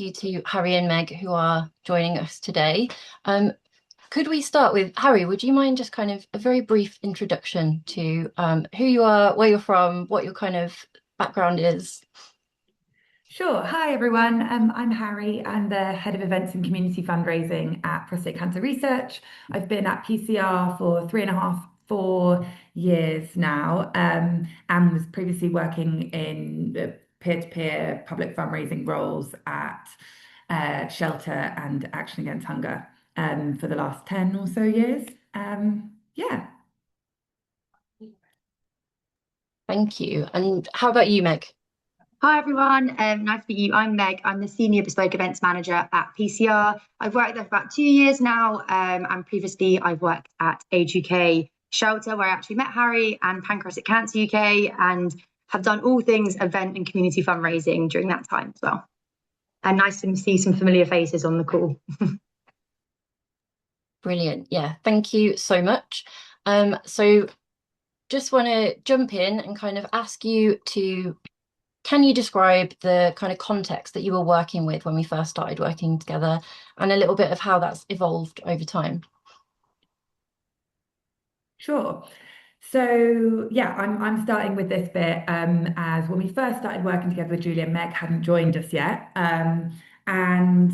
you to Harry and Meg who are joining us today. Um, could we start with Harry? Would you mind just kind of a very brief introduction to who you are, where you're from, what your kind of background is? Sure. Hi, everyone. I'm Harry. I'm the head of events and community fundraising at Prostate Cancer Research. I've been at PCR for 3.5, 4 years now, and was previously working in peer-to-peer public fundraising roles at Shelter and Action Against Hunger for the last 10 or so years. Yeah. Thank you. And how about you, Meg? Hi everyone, nice to meet you. I'm Meg. I'm the Senior Bespoke Events Manager at PCR. I've worked there for about 2 years now, and previously I've worked at Age UK Shelter, where I actually met Harry, and Pancreatic Cancer UK, and have done all things event and community fundraising during that time as well. And nice to see some familiar faces on the call. Brilliant. Yeah, thank you so much. So just want to jump in and kind of ask you to, can you describe the kind of context that you were working with when we first started working together and a little bit of how that's evolved over time? Sure. So yeah, I'm starting with this bit as when we first started working together with Julia, Meg hadn't joined us yet. And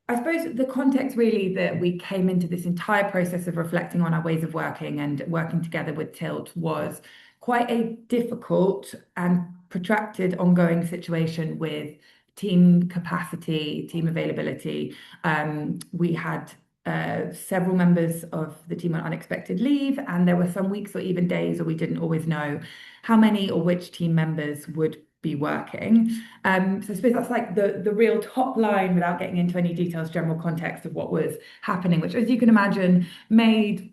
I suppose the context really that we came into this entire process of reflecting on our ways of working and working together with Tilt was quite a difficult and protracted ongoing situation with team capacity, team availability. We had several members of the team on unexpected leave, and there were some weeks or even days where we didn't always know how many or which team members would be working. So I suppose that's like the real top line without getting into any details, general context of what was happening, which, as you can imagine, made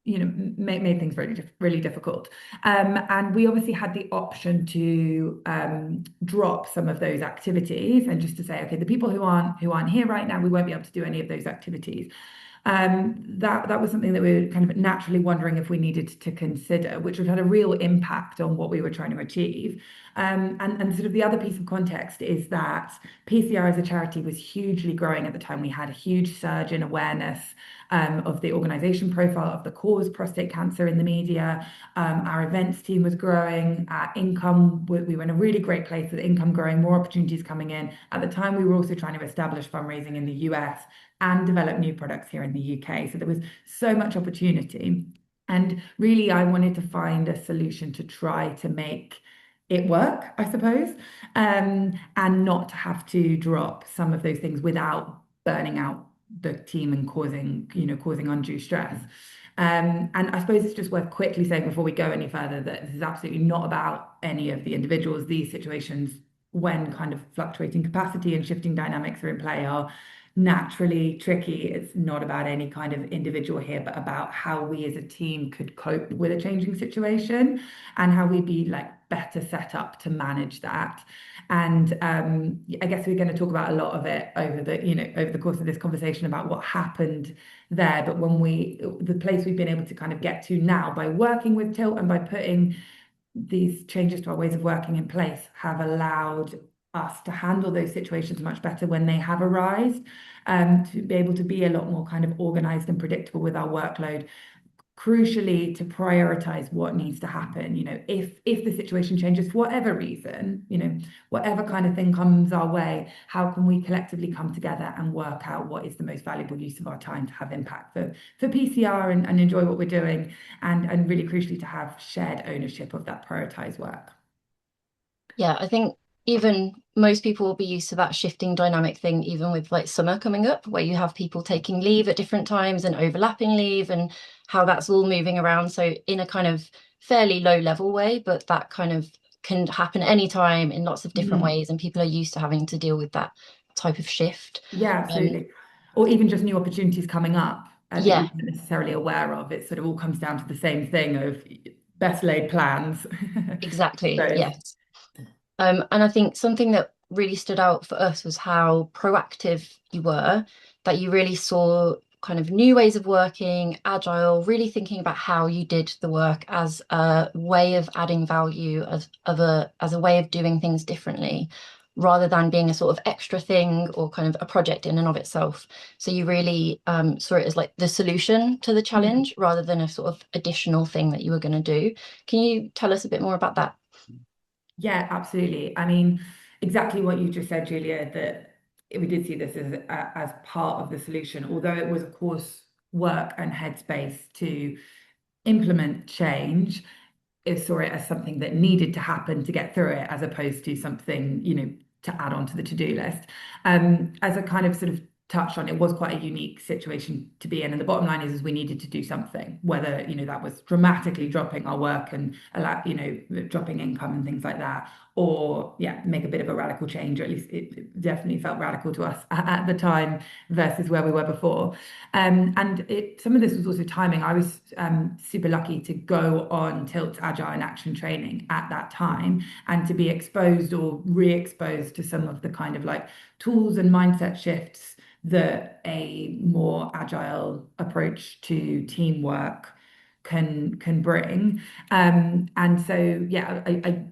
things really difficult. And we obviously had the option to drop some of those activities and just to say, okay, the people who aren't here right now, we won't be able to do any of those activities. That was something that we were kind of naturally wondering if we needed to consider, which would have had a real impact on what we were trying to achieve. And sort of the other piece of context is that PCR as a charity was hugely growing at the time. We had a huge surge in awareness of the organization profile of the cause prostate cancer in the media. Our events team was growing. Our income, we were in a really great place with income growing, more opportunities coming in. At the time, we were also trying to establish fundraising in the US and develop new products here in the UK. So there was so much opportunity. And really, I wanted to find a solution to try to make it work, I suppose, and not have to drop some of those things without burning out the team and causing undue stress. And I suppose it's just worth quickly saying before we go any further that this is absolutely not about any of the individuals. These situations, when kind of fluctuating capacity and shifting dynamics are in play, are naturally tricky. It's not about any kind of individual here, but about how we as a team could cope with a changing situation and how we'd be like better set up to manage that. And I guess we're going to talk about a lot of it over the course of this conversation about what happened there. But the place we've been able to kind of get to now by working with Tilt and by putting these changes to our ways of working in place have allowed us to handle those situations much better when they have arisen, to be able to be a lot more kind of organized and predictable with our workload. Crucially, to prioritize what needs to happen. If the situation changes for whatever reason, whatever kind of thing comes our way, how can we collectively come together and work out what is the most valuable use of our time to have impact for PCR and enjoy what we're doing, and really crucially to have shared ownership of that prioritized work. Yeah, I think even most people will be used to that shifting dynamic thing, even with like summer coming up, where you have people taking leave at different times and overlapping leave and how that's all moving around. So in a kind of fairly low level way, but that kind of can happen anytime in lots of different Mhm. ways, and people are used to having to deal with that type of shift. Yeah, Um, absolutely. Or even just new opportunities coming up that we yeah, weren't necessarily aware of. It sort of all comes down to the same thing of best laid plans. exactly. So, Yes. And I think something that really stood out for us was how proactive you were, that you really saw kind of new ways of working, agile, really thinking about how you did the work as a way of adding value, as a way of doing things differently. rather than being a sort of extra thing or kind of a project in and of itself. So you really saw it as like the solution to the challenge rather than a sort of additional thing that you were going to do. Can you tell us a bit more about that? Yeah, absolutely. I mean, exactly what you just said, Julia, that we did see this as part of the solution, although it was, of course, work and headspace to implement change. It saw it as something that needed to happen to get through it, as opposed to something, to add on to the to-do list. As a kind of sort of touched on, it was quite a unique situation to be in. And the bottom line is we needed to do something, whether, that was dramatically dropping our work and allow, dropping income and things like that, or make a bit of a radical change, or at least it definitely felt radical to us at the time versus where we were before. And some of this was also timing. I was super lucky to go on Tilt's Agile in Action training at that time and to be exposed or re-exposed to some of the kind of like tools and mindset shifts that a more agile approach to teamwork can bring. And so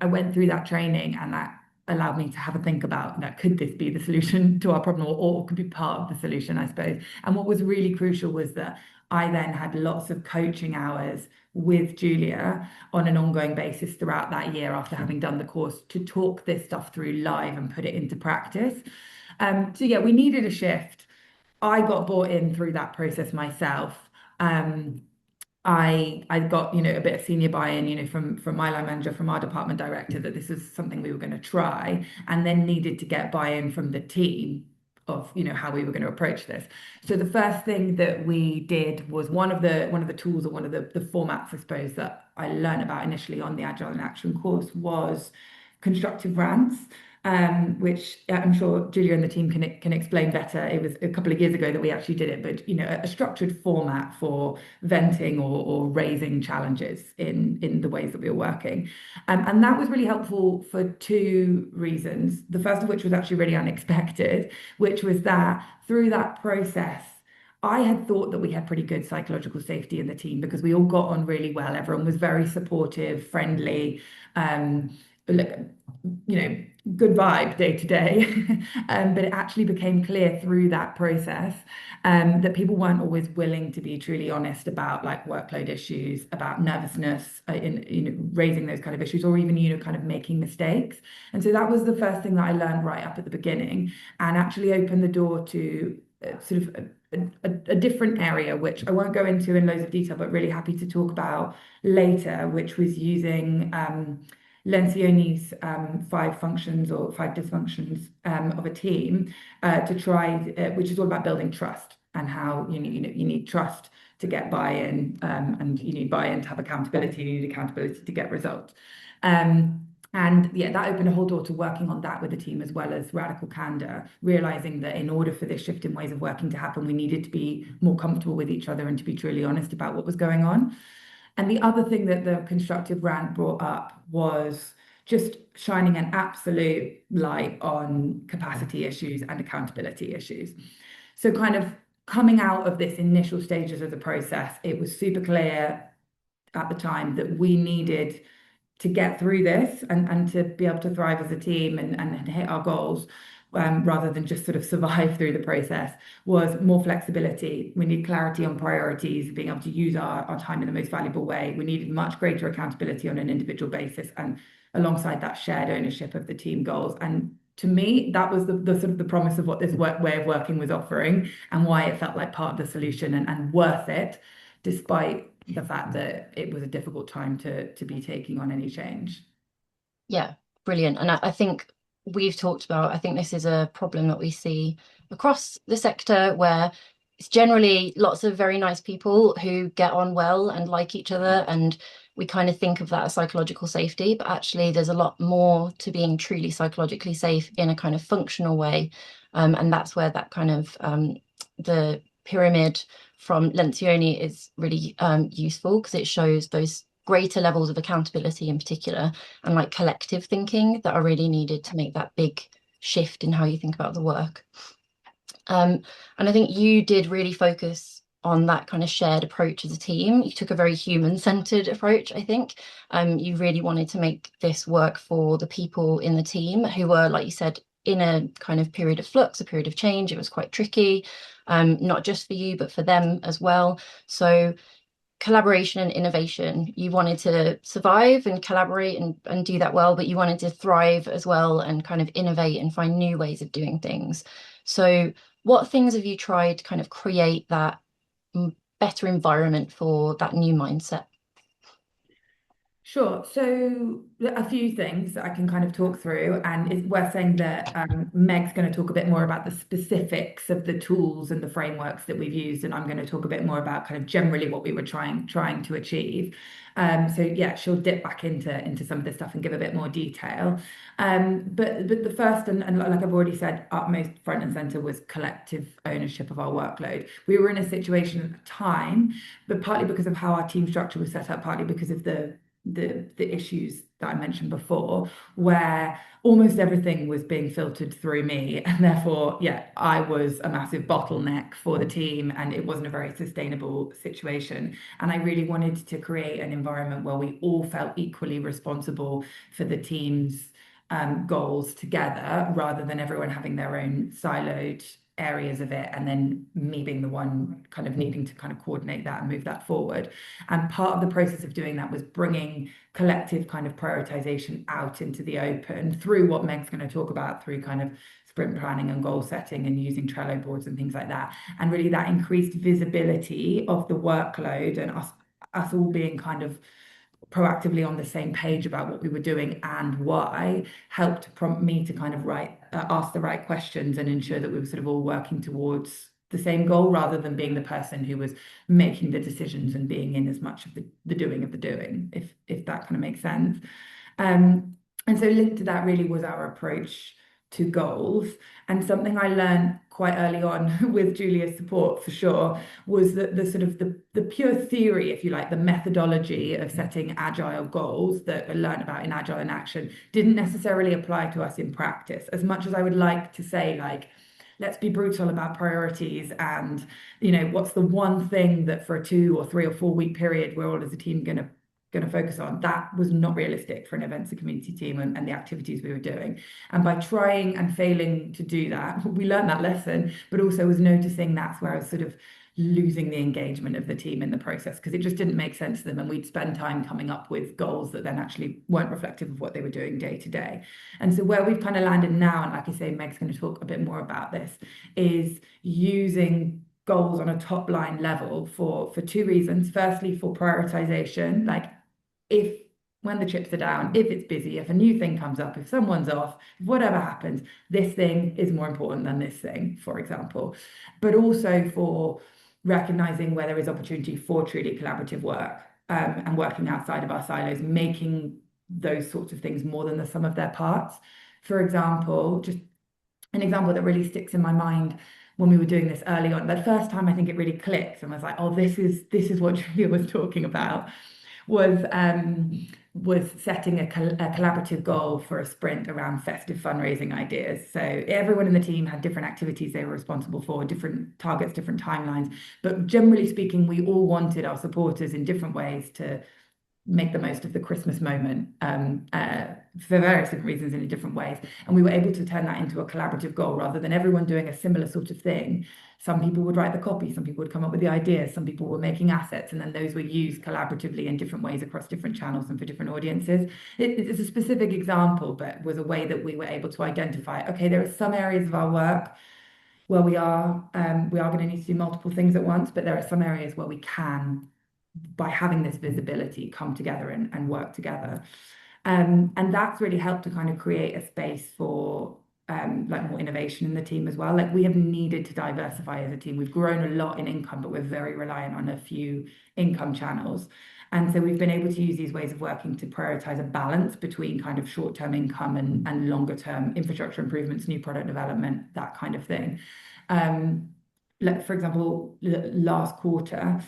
I went through that training, and that allowed me to have a think about that. Could this be the solution to our problem, or could be part of the solution, I suppose. And what was really crucial was that I then had lots of coaching hours with Julia on an ongoing basis throughout that year after having done the course to talk this stuff through live and put it into practice. So we needed a shift. I got bought in through that process myself. I got a bit of senior buy-in from my line manager, from our department director, that this is something we were going to try, and then needed to get buy-in from the team of how we were going to approach this. So the first thing that we did was one of the tools, or one of the formats, I suppose, that I learned about initially on the Agile in Action course was constructive rants. Which I'm sure Julia and the team can explain better. It was a couple of years ago that we actually did it, but a structured format for venting or raising challenges in the ways that we were working. And that was really helpful for two reasons. The first of which was actually really unexpected, which was that through that process, I had thought that we had pretty good psychological safety in the team because we all got on really well. Everyone was very supportive, friendly, good vibe day to day. But it actually became clear through that process that people weren't always willing to be truly honest about like workload issues, about nervousness in raising those kind of issues, or even kind of making mistakes. And so that was the first thing that I learned right up at the beginning, and actually opened the door to sort of a different area, which I won't go into in loads of detail, but really happy to talk about later, which was using Lencioni's 5 functions or 5 dysfunctions of a team to try, which is all about building trust, and how you need trust to get buy-in, and you need buy-in to have accountability, you need accountability to get results. And that opened a whole door to working on that with the team, as well as radical candor, realizing that in order for this shift in ways of working to happen, we needed to be more comfortable with each other and to be truly honest about what was going on. And the other thing that the constructive rant brought up was just shining an absolute light on capacity issues and accountability issues. So kind of coming out of this initial stages of the process, it was super clear at the time that we needed to get through this and to be able to thrive as a team and hit our goals, rather than just sort of survive through the process, was more flexibility. We need clarity on priorities, being able to use our time in the most valuable way. We needed much greater accountability on an individual basis, and alongside that, shared ownership of the team goals. And to me, that was the sort of the promise of what this way of working was offering, and why it felt like part of the solution and worth it, despite the fact that it was a difficult time to be taking on any change. Yeah, brilliant. And I think we've talked about, I think this is a problem that we see across the sector, where it's generally lots of very nice people who get on well and like each other, and we kind of think of that as psychological safety, but actually there's a lot more to being truly psychologically safe in a kind of functional way. And that's where that kind of the pyramid from Lencioni is really useful, because it shows those greater levels of accountability in particular, and like collective thinking, that are really needed to make that big shift in how you think about the work. And I think you did really focus on that kind of shared approach as a team. You took a very human-centered approach, I think. You really wanted to make this work for the people in the team who were, like you said, in a kind of period of flux, a period of change. It was quite tricky, not just for you, but for them as well. So collaboration and innovation, you wanted to survive and collaborate and do that well, but you wanted to thrive as well and kind of innovate and find new ways of doing things. So what things have you tried to kind of create that better environment for that new mindset? Sure. So a few things that I can kind of talk through, and it's worth saying that Meg's going to talk a bit more about the specifics of the tools and the frameworks that we've used, and I'm going to talk a bit more about kind of generally what we were trying to achieve. So yeah, she'll dip back into some of this stuff and give a bit more detail. But the first and like I've already said, utmost front and center was collective ownership of our workload. We were in a situation at the time, but partly because of how our team structure was set up, partly because of the issues that I mentioned before, where almost everything was being filtered through me, and therefore, yeah, I was a massive bottleneck for the team, and it wasn't a very sustainable situation. And I really wanted to create an environment where we all felt equally responsible for the team's goals together, rather than everyone having their own siloed areas of it, and then me being the one kind of needing to kind of coordinate that and move that forward. And part of the process of doing that was bringing collective kind of prioritization out into the open through what Meg's going to talk about, through kind of sprint planning and goal setting and using Trello boards and things like that. And really that increased visibility of the workload and us all being kind of proactively on the same page about what we were doing and why helped prompt me to kind of ask the right questions and ensure that we were sort of all working towards the same goal, rather than being the person who was making the decisions and being in as much of the doing of the doing, if that kind of makes sense. And so linked to that really was our approach to goals. And something I learned quite early on with Julia's support for sure was that the sort of the pure theory, if you like, the methodology of setting agile goals that I learned about in Agile in Action didn't necessarily apply to us in practice. As much as I would like to say, like, let's be brutal about priorities, and what's the one thing that for a 2 or 3 or 4 week period we're all as a team going to focus on, that was not realistic for an events and community team and the activities we were doing. And by trying and failing to do that, we learned that lesson, but also was noticing that's where I was sort of losing the engagement of the team in the process, because it just didn't make sense to them, and we'd spend time coming up with goals that then actually weren't reflective of what they were doing day to day. And so where we've kind of landed now, and like I say, Meg's going to talk a bit more about this, is using goals on a top line level for 2 reasons. Firstly, for prioritization, like if when the chips are down, if it's busy, if a new thing comes up, if someone's off, whatever happens, this thing is more important than this thing, for example. But also for recognizing where there is opportunity for truly collaborative work, and working outside of our silos, making those sorts of things more than the sum of their parts. For example, just an example that really sticks in my mind when we were doing this early on, the first time I think it really clicked and was like, oh, this is what Julia was talking about, was setting a collaborative goal for a sprint around festive fundraising ideas. So everyone in the team had different activities they were responsible for, different targets, different timelines. But generally speaking, we all wanted our supporters in different ways to make the most of the Christmas moment, for various different reasons in different ways. And we were able to turn that into a collaborative goal rather than everyone doing a similar sort of thing. Some people would write the copy, some people would come up with the ideas, some people were making assets, and then those were used collaboratively in different ways across different channels and for different audiences. It's a specific example, but was a way that we were able to identify, okay, there are some areas of our work where we are going to need to do multiple things at once, but there are some areas where we can, by having this visibility, come together and work together. And that's really helped to kind of create a space for like more innovation in the team as well. Like we have needed to diversify as a team. We've grown a lot in income, but we're very reliant on a few income channels. And so we've been able to use these ways of working to prioritize a balance between kind of short-term income and longer-term infrastructure improvements, new product development, that kind of thing. Like for example, last quarter,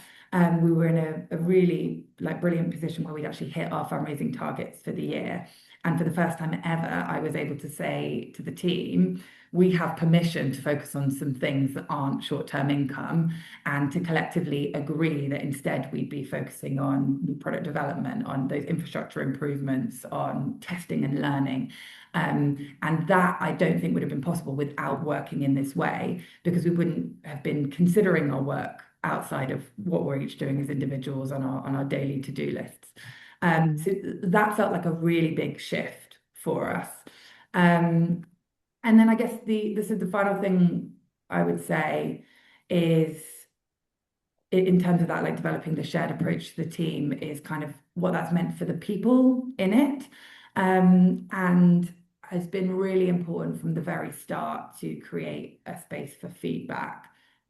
we were in a really like brilliant position where we'd actually hit our fundraising targets for the year. And for the first time ever, I was able to say to the team, we have permission to focus on some things that aren't short-term income, and to collectively agree that instead we'd be focusing on new product development, on those infrastructure improvements, on testing and learning. And that I don't think would have been possible without working in this way, because we wouldn't have been considering our work outside of what we're each doing as individuals on our daily to-do lists. So that felt like a really big shift for us. And then I guess the final thing I would say is, in terms of that, like developing the shared approach to the team, is kind of what that's meant for the people in it. And has been really important from the very start to create a space for feedback.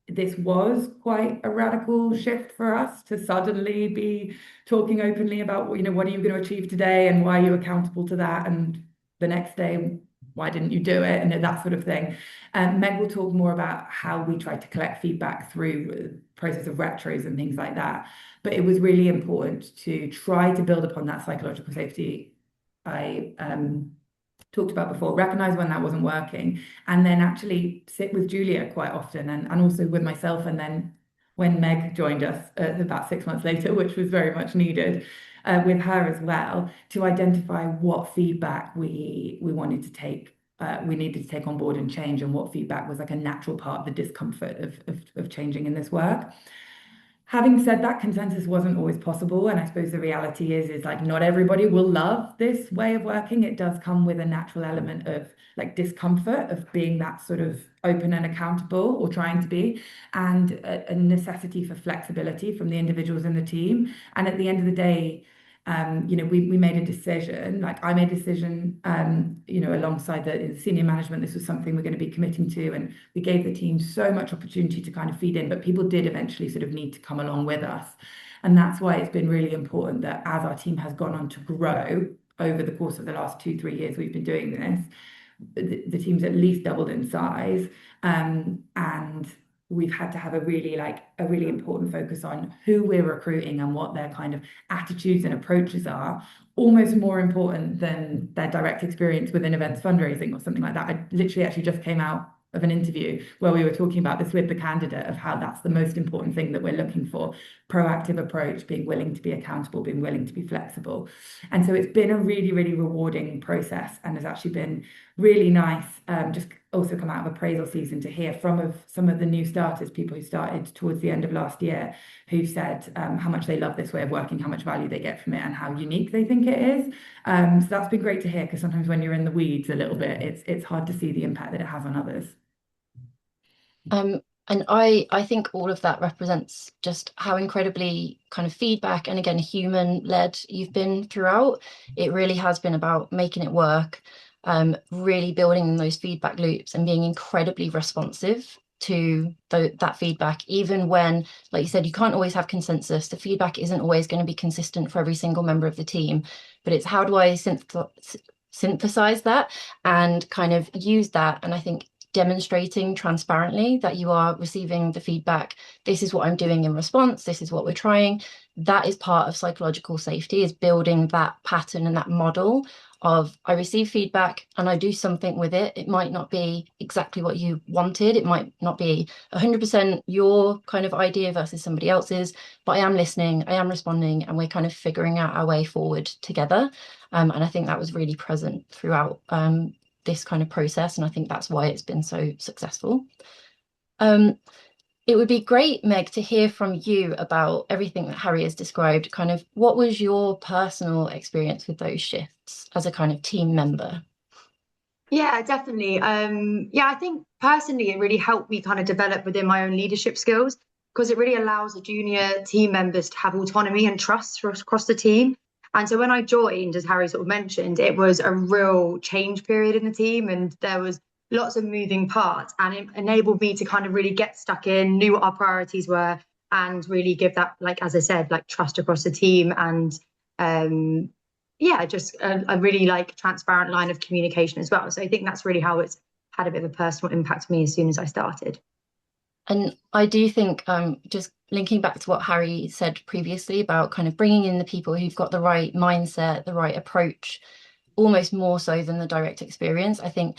This was quite a radical shift for us to suddenly be talking openly about, you know, what are you going to achieve today and why are you accountable to that? And the next day, why didn't you do it? And that sort of thing. Meg will talk more about how we tried to collect feedback through the process of retros and things like that. But it was really important to try to build upon that psychological safety I talked about before, recognize when that wasn't working, and then actually sit with Julia quite often, and also with myself. And then when Meg joined us about 6 months later, which was very much needed, with her as well, to identify what feedback we wanted to take. We needed to take on board and change, and what feedback was like a natural part of the discomfort of changing in this work. Having said that, consensus wasn't always possible, and I suppose the reality is like not everybody will love this way of working. It does come with a natural element of like discomfort of being that sort of open and accountable, or trying to be, and a necessity for flexibility from the individuals in the team. And at the end of the day, you know, we made a decision, like I made a decision, you know, alongside the senior management. This was something we're going to be committing to, and we gave the team so much opportunity to kind of feed in, but people did eventually sort of need to come along with us. And that's why it's been really important that as our team has gone on to grow over the course of the last 2-3 years we've been doing this, the team's at least doubled in size, and we've had to have a really important focus on who we're recruiting and what their kind of attitudes and approaches are, almost more important than their direct experience within events fundraising or something like that. I literally actually just came out of an interview where we were talking about this with the candidate, of how that's the most important thing that we're looking for: proactive approach, being willing to be accountable, being willing to be flexible. And so it's been a really, really rewarding process, and has actually been really nice, just also come out of appraisal season, to hear from some of the new starters, people who started towards the end of last year, who said how much they love this way of working, how much value they get from it, and how unique they think it is. So that's been great to hear, because sometimes when you're in the weeds a little bit, it's hard to see the impact that it has on others. And I think all of that represents just how incredibly kind of feedback and, again, human-led you've been throughout. It really has been about making it work, really building those feedback loops and being incredibly responsive to that feedback, even when, like you said, you can't always have consensus. The feedback isn't always going to be consistent for every single member of the team, but it's how do I synthesize that and kind of use that. And I think demonstrating transparently that you are receiving the feedback, this is what I'm doing in response, this is what we're trying, that is part of psychological safety, is building that pattern and that model of, I receive feedback and I do something with it. It might not be exactly what you wanted, it might not be 100% your kind of idea versus somebody else's, but I am listening, I am responding, and we're kind of figuring out our way forward together. And I think that was really present throughout this kind of process, and I think that's why it's been so successful. It would be great, Meg, to hear from you about everything that Harry has described. Kind of, what was your personal experience with those shifts as a kind of team member? Yeah, definitely. Yeah, I think personally it really helped me kind of develop within my own leadership skills, because it really allows the junior team members to have autonomy and trust across the team. And so when I joined, as Harry sort of mentioned, it was a real change period in the team, and there was lots of moving parts, and it enabled me to kind of really get stuck in, knew what our priorities were, and really give that, like, as I said, like trust across the team, and yeah, just a really like transparent line of communication as well. So I think that's really how it's had a bit of a personal impact on me as soon as I started. And I do think, just linking back to what Harry said previously about kind of bringing in the people who've got the right mindset, the right approach, almost more so than the direct experience. I think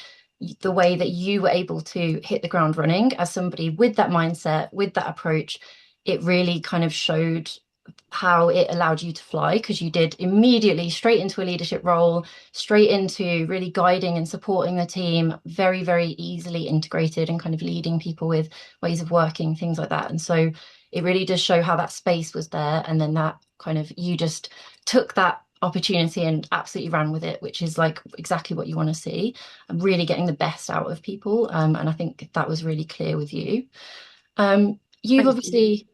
the way that you were able to hit the ground running as somebody with that mindset, with that approach, it really kind of showed how it allowed you to fly, because you did immediately straight into a leadership role, straight into really guiding and supporting the team, very, very easily integrated and kind of leading people with ways of working, things like that. And so it really does show how that space was there. And then that kind of, you just took that opportunity and absolutely ran with it, which is like exactly what you want to see, and really getting the best out of people. And I think that was really clear with you. You've obviously,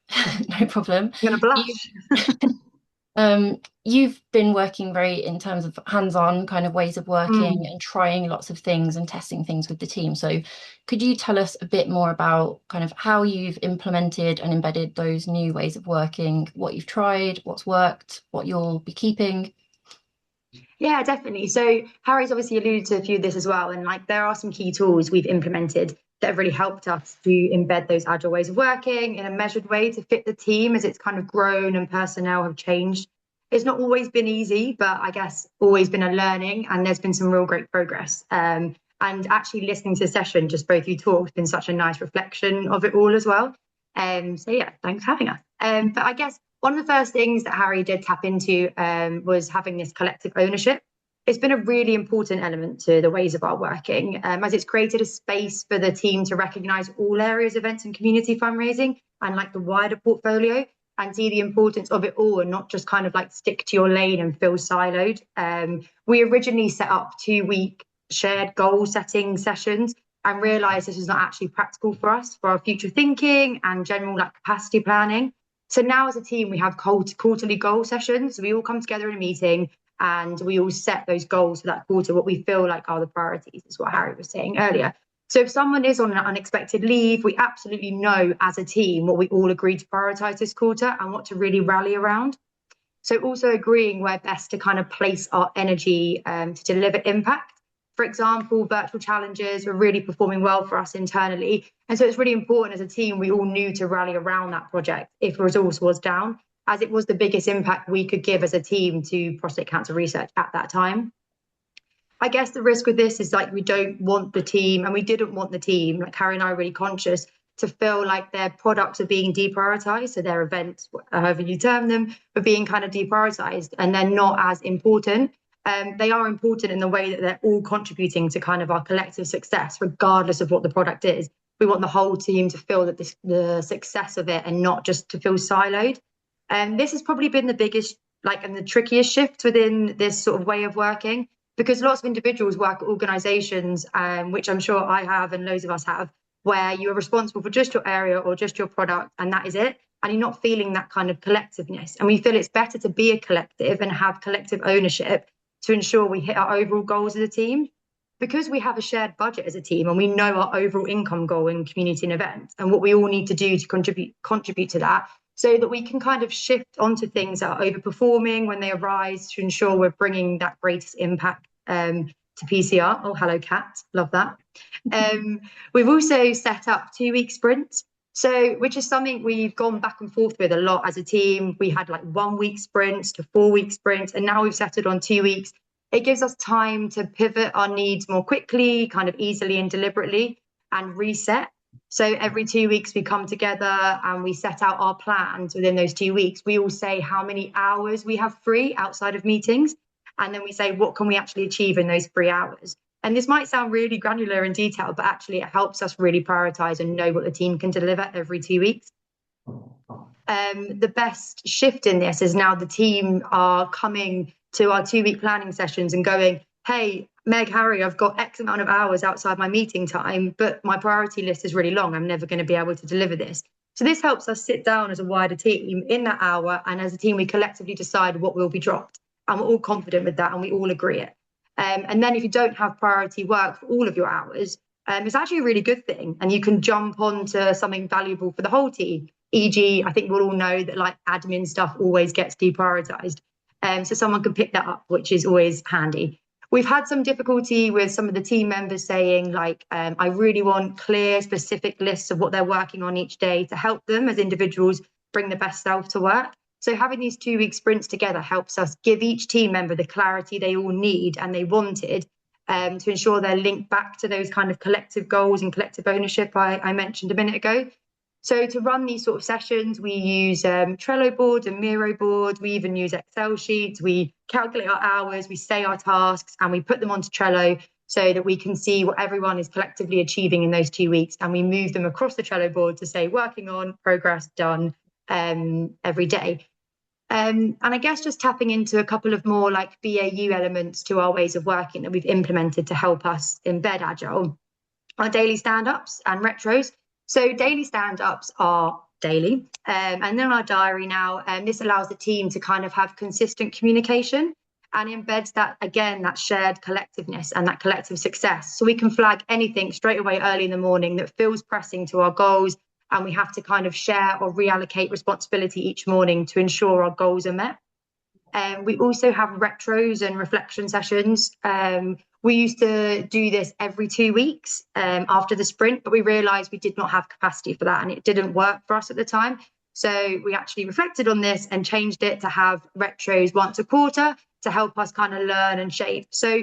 no problem. I'm gonna blush. You've been working very in terms of hands-on kind of ways of working and trying lots of things and testing things with the team. So could you tell us a bit more about kind of how you've implemented and embedded those new ways of working, what you've tried, what's worked, what you'll be keeping? Yeah, definitely. So Harry's obviously alluded to a few of this as well. And like there are some key tools we've implemented that have really helped us to embed those agile ways of working in a measured way to fit the team as it's kind of grown and personnel have changed. It's not always been easy, but I guess always been a learning, and there's been some real great progress. And actually listening to the session, just both you talk, has been such a nice reflection of it all as well. So yeah, thanks for having us. But I guess one of the first things that Harry did tap into was having this collective ownership. It's been a really important element to the ways of our working, as it's created a space for the team to recognise all areas, events and community fundraising and like the wider portfolio, and see the importance of it all and not just kind of like stick to your lane and feel siloed. We originally set up 2-week shared goal setting sessions and realised this was not actually practical for us for our future thinking and general like capacity planning. So now as a team, we have quarterly goal sessions. So we all come together in a meeting and we all set those goals for that quarter, what we feel like are the priorities, is what Harry was saying earlier. So if someone is on an unexpected leave, we absolutely know as a team what we all agreed to prioritise this quarter and what to really rally around. So also agreeing where best to kind of place our energy to deliver impact. For example, virtual challenges were really performing well for us internally. And so it's really important as a team, we all knew to rally around that project if resource was down, as it was the biggest impact we could give as a team to prostate cancer research at that time. I guess the risk with this is like we don't want the team, and we didn't want the team, like Harry and I are really conscious, to feel like their products are being deprioritized. So their events, however you term them, are being kind of deprioritized and they're not as important. They are important in the way that they're all contributing to kind of our collective success, regardless of what the product is. We want the whole team to feel that the success of it and not just to feel siloed. And this has probably been the biggest, like, and the trickiest shift within this sort of way of working, because lots of individuals work at organizations, which I'm sure I have and loads of us have, where you are responsible for just your area or just your product, and that is it. And you're not feeling that kind of collectiveness. And we feel it's better to be a collective and have collective ownership to ensure we hit our overall goals as a team. Because we have a shared budget as a team and we know our overall income goal in community and events and what we all need to do to contribute to that, so that we can kind of shift onto things that are overperforming when they arise to ensure we're bringing that greatest impact to PCR. Oh, hello, cat. Love that. We've also set up 2-week sprints. So, which is something we've gone back and forth with a lot as a team. We had like 1-week sprints to 4-week sprints, and now we've settled on 2 weeks. It gives us time to pivot our needs more quickly, kind of easily and deliberately, and reset. So every 2 weeks we come together and we set out our plans within those 2 weeks. We all say how many hours we have free outside of meetings. And then we say, what can we actually achieve in those 3 hours? And this might sound really granular and detailed, but actually it helps us really prioritize and know what the team can deliver every 2 weeks. The best shift in this is now the team are coming to our 2-week planning sessions and going, hey, Meg, Harry, I've got X amount of hours outside my meeting time, but my priority list is really long. I'm never going to be able to deliver this. So this helps us sit down as a wider team in that hour. And as a team, we collectively decide what will be dropped. And we're all confident with that and we all agree it. And then if you don't have priority work for all of your hours, it's actually a really good thing. And you can jump onto something valuable for the whole team. E.g., I think we'll all know that like admin stuff always gets deprioritized. So someone can pick that up, which is always handy. We've had some difficulty with some of the team members saying like, I really want clear, specific lists of what they're working on each day to help them as individuals bring the best self to work. So having these 2-week sprints together helps us give each team member the clarity they all need and they wanted to ensure they're linked back to those kind of collective goals and collective ownership I mentioned a minute ago. So to run these sort of sessions, we use Trello boards and Miro boards. We even use Excel sheets. We calculate our hours, we say our tasks, and we put them onto Trello so that we can see what everyone is collectively achieving in those 2 weeks. And we move them across the Trello board to say working on, progress done every day. And I guess just tapping into a couple of more like BAU elements to our ways of working that we've implemented to help us embed Agile, our daily stand-ups and retros. So daily stand-ups are daily, and then our diary now, and this allows the team to kind of have consistent communication and embeds that, again, that shared collectiveness and that collective success. So we can flag anything straight away early in the morning that feels pressing to our goals, and we have to kind of share or reallocate responsibility each morning to ensure our goals are met. We also have retros and reflection sessions. We used to do this every 2 weeks after the sprint, but we realized we did not have capacity for that and it didn't work for us at the time. So we actually reflected on this and changed it to have retros once a quarter to help us kind of learn and shape. So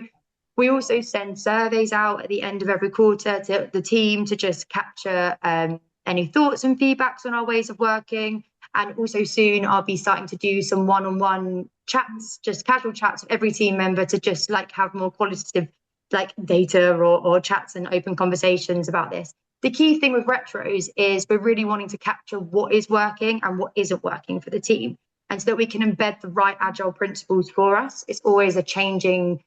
we also send surveys out at the end of every quarter to the team to just capture any thoughts and feedbacks on our ways of working. And also soon I'll be starting to do some one-on-one chats, just casual chats with every team member to just like have more qualitative like data or chats and open conversations about this. The key thing with retros is we're really wanting to capture what is working and what isn't working for the team, and so that we can embed the right agile principles for us. It's always a changing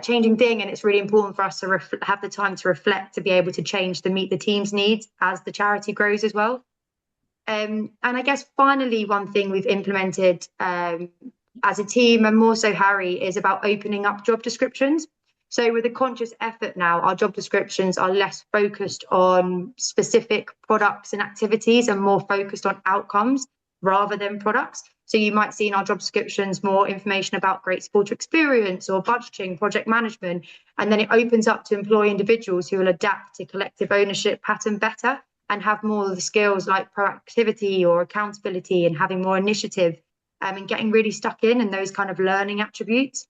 changing thing, and it's really important for us to have the time to reflect, to be able to change to meet the team's needs as the charity grows as well. And I guess finally, one thing we've implemented as a team, and more so Harry, is about opening up job descriptions. So with a conscious effort now, our job descriptions are less focused on specific products and activities and more focused on outcomes rather than products. So you might see in our job descriptions more information about great supporter experience or budgeting, project management, and then it opens up to employ individuals who will adapt to collective ownership pattern better and have more of the skills like proactivity or accountability and having more initiative and getting really stuck in and those kind of learning attributes.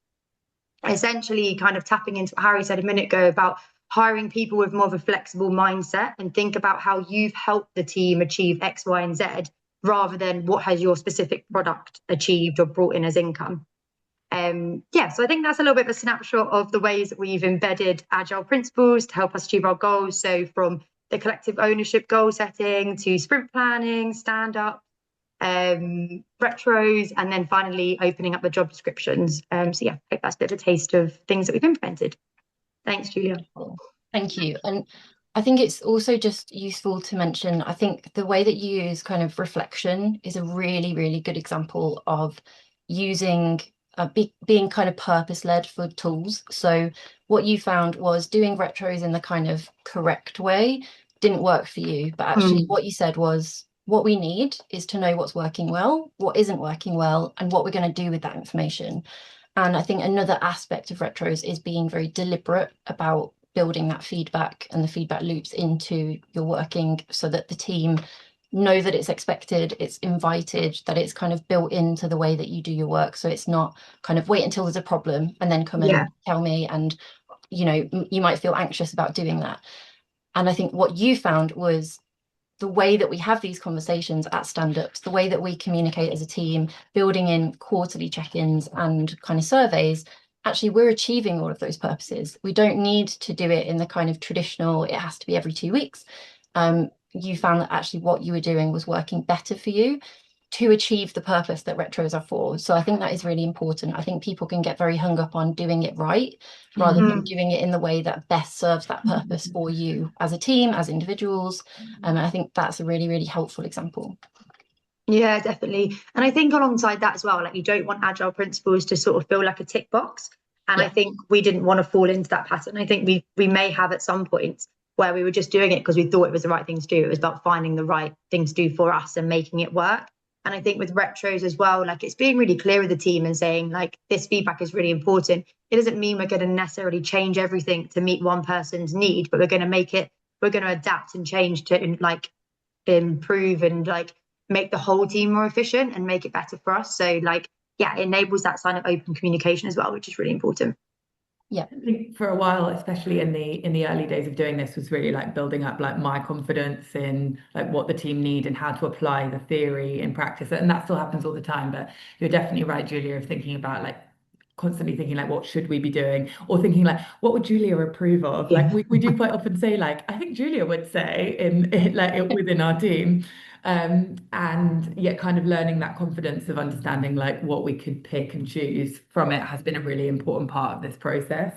Essentially kind of tapping into what Harry said a minute ago about hiring people with more of a flexible mindset and think about how you've helped the team achieve X, Y, and Z rather than what has your specific product achieved or brought in as income. So I think that's a little bit of a snapshot of the ways that we've embedded agile principles to help us achieve our goals. So from the collective ownership goal setting to sprint planning, stand-up, retros, and then finally opening up the job descriptions. I hope that's a bit of a taste of things that we've implemented. Thanks, Julia. Thank you. And I think it's also just useful to mention, I think the way that you use kind of reflection is a really, really good example of using being kind of purpose-led for tools. So what you found was doing retros in the kind of correct way didn't work for you, but actually what you said was what we need is to know what's working well, what isn't working well, and what we're going to do with that information. And I think another aspect of retros is being very deliberate about building that feedback and the feedback loops into your working so that the team know that it's expected, it's invited, that it's kind of built into the way that you do your work. So it's not kind of wait until there's a problem and then come and tell me, and you might feel anxious about doing that. And I think what you found was the way that we have these conversations at stand-ups, the way that we communicate as a team, building in quarterly check-ins and kind of surveys, actually we're achieving all of those purposes. We don't need to do it in the kind of traditional, it has to be every 2 weeks. You found that actually what you were doing was working better for you to achieve the purpose that retros are for. So I think that is really important. I think people can get very hung up on doing it right rather than doing it in the way that best serves that purpose for you as a team, as individuals. And I think that's a really, really helpful example. Yeah, definitely. And I think alongside that as well, like you don't want agile principles to sort of feel like a tick box. And I think we didn't want to fall into that pattern. I think we may have at some points where we were just doing it because we thought it was the right thing to do. It was about finding the right thing to do for us and making it work. And I think with retros as well, like it's being really clear with the team and saying like this feedback is really important. It doesn't mean we're going to necessarily change everything to meet one person's need, but we're going to adapt and change to like improve and like make the whole team more efficient and make it better for us. So like, it enables that sign of open communication as well, which is really important. Yeah, I think for a while, especially in the early days of doing this, was really like building up like my confidence in like what the team need and how to apply the theory in practice. And that still happens all the time. But you're definitely right, Julia, of thinking about like constantly thinking like what should we be doing, or thinking like what would Julia approve of? Like Yeah. we do quite often say like I think Julia would say in like within our team. And yet kind of learning that confidence of understanding like what we could pick and choose from it has been a really important part of this process.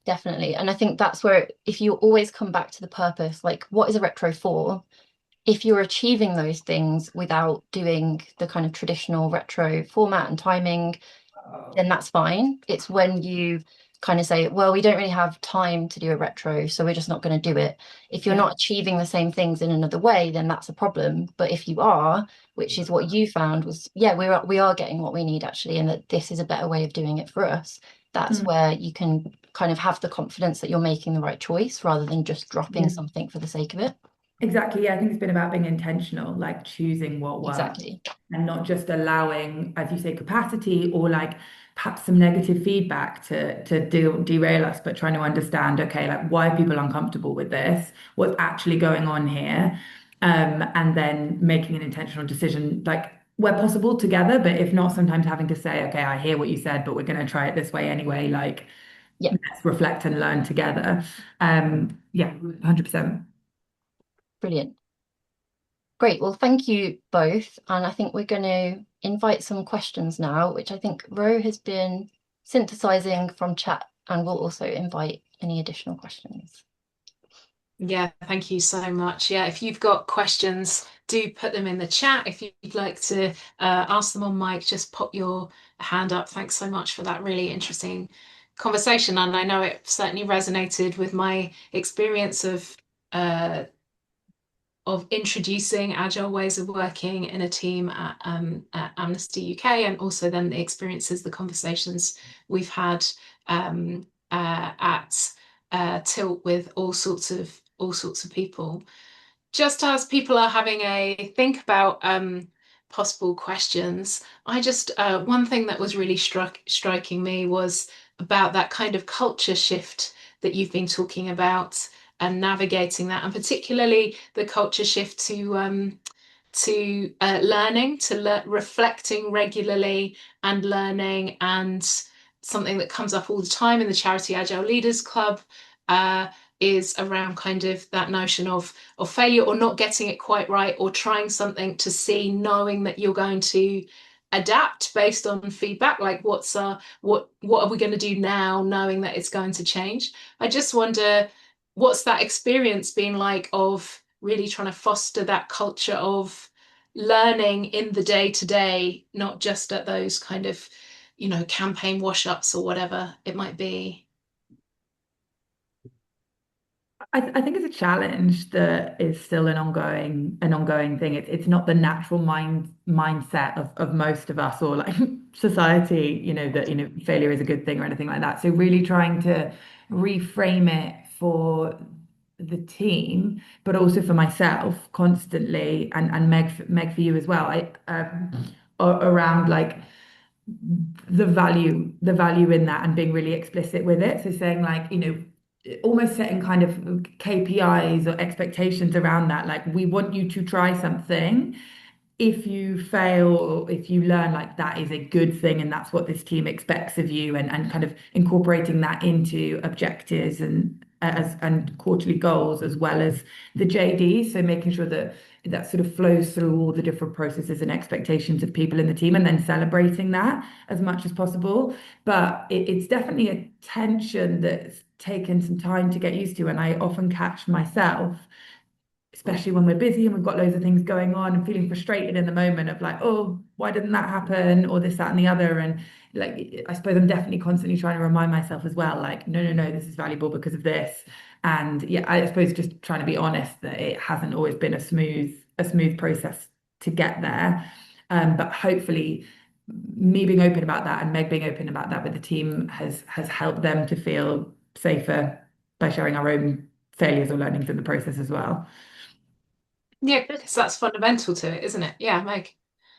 definitely. And I think that's where, if you always come back to the purpose, like what is a retro for? If you're achieving those things without doing the kind of traditional retro format and timing, then that's fine. It's when you kind of say, well, we don't really have time to do a retro, so we're just not going to do it. If you're Yeah. not achieving the same things in another way, then that's a problem. But if you are, which is what you found was, yeah, we are getting what we need actually, and that this is a better way of doing it for us, that's Mm. where you can kind of have the confidence that you're making the right choice rather than just dropping Yeah. something for the sake of it. Exactly. Yeah, I think it's been about being intentional, like choosing what works Exactly. and not just allowing, as you say, capacity or like perhaps some negative feedback to derail us, but trying to understand, okay, like why are people uncomfortable with this? What's actually going on here? And then making an intentional decision, like where possible together, but if not, sometimes having to say, okay, I hear what you said, but we're going to try it this way anyway. Like Yeah, let's reflect and learn together. Yeah, 100%. brilliant. Great. Well, thank you both. And I think we're going to invite some questions now, which I think Ro has been synthesizing from chat, and we'll also invite any additional questions. Yeah, thank you so much. Yeah, if you've got questions, do put them in the chat. If you'd like to ask them on mic, just pop your hand up. Thanks so much for that really interesting conversation. And I know it certainly resonated with my experience uh, of introducing agile ways of working in a team at Amnesty UK, and also then the experiences, the conversations we've had at Tilt with all sorts of people. Just as people are having a think about possible questions, I just one thing that was really striking me was about that kind of culture shift that you've been talking about and navigating that, and particularly the culture shift to learning, reflecting regularly and learning, and something that comes up all the time in the Charity Agile Leaders Club uh, is around kind of that notion of failure or not getting it quite right or trying something to see, knowing that you're going to adapt based on feedback, like what are we going to do now, knowing that it's going to change. I just wonder, what's that experience been like of really trying to foster that culture of learning in the day to day, not just at those kind of, campaign wash ups or whatever it might be. I think it's a challenge that is still an ongoing thing. It's not the natural mindset of most of us or like society, that failure is a good thing or anything like that. So really trying to reframe it for the team, but also for myself constantly, and Meg for you as well. Around like the value in that and being really explicit with it. So saying like, almost setting kind of KPIs or expectations around that. Like we want you to try something. If you fail, or if you learn, like that is a good thing, and that's what this team expects of you, and kind of incorporating that into objectives and quarterly goals as well as the JD. So making sure that that sort of flows through all the different processes and expectations of people in the team, and then celebrating that as much as possible. But it's definitely a tension that's taken some time to get used to, and I often catch myself, especially when we're busy and we've got loads of things going on, and feeling frustrated in the moment of like, oh, why didn't that happen? Or this, that, and the other. And like, I suppose I'm definitely constantly trying to remind myself as well, like, no, no, no, this is valuable because of this. And yeah, I suppose just trying to be honest that it hasn't always been a smooth process to get there. But hopefully me being open about that and Meg being open about that with the team has helped them to feel safer by sharing our own failures or learnings in the process as well. Yeah, because that's fundamental to it, isn't it? Yeah, Meg.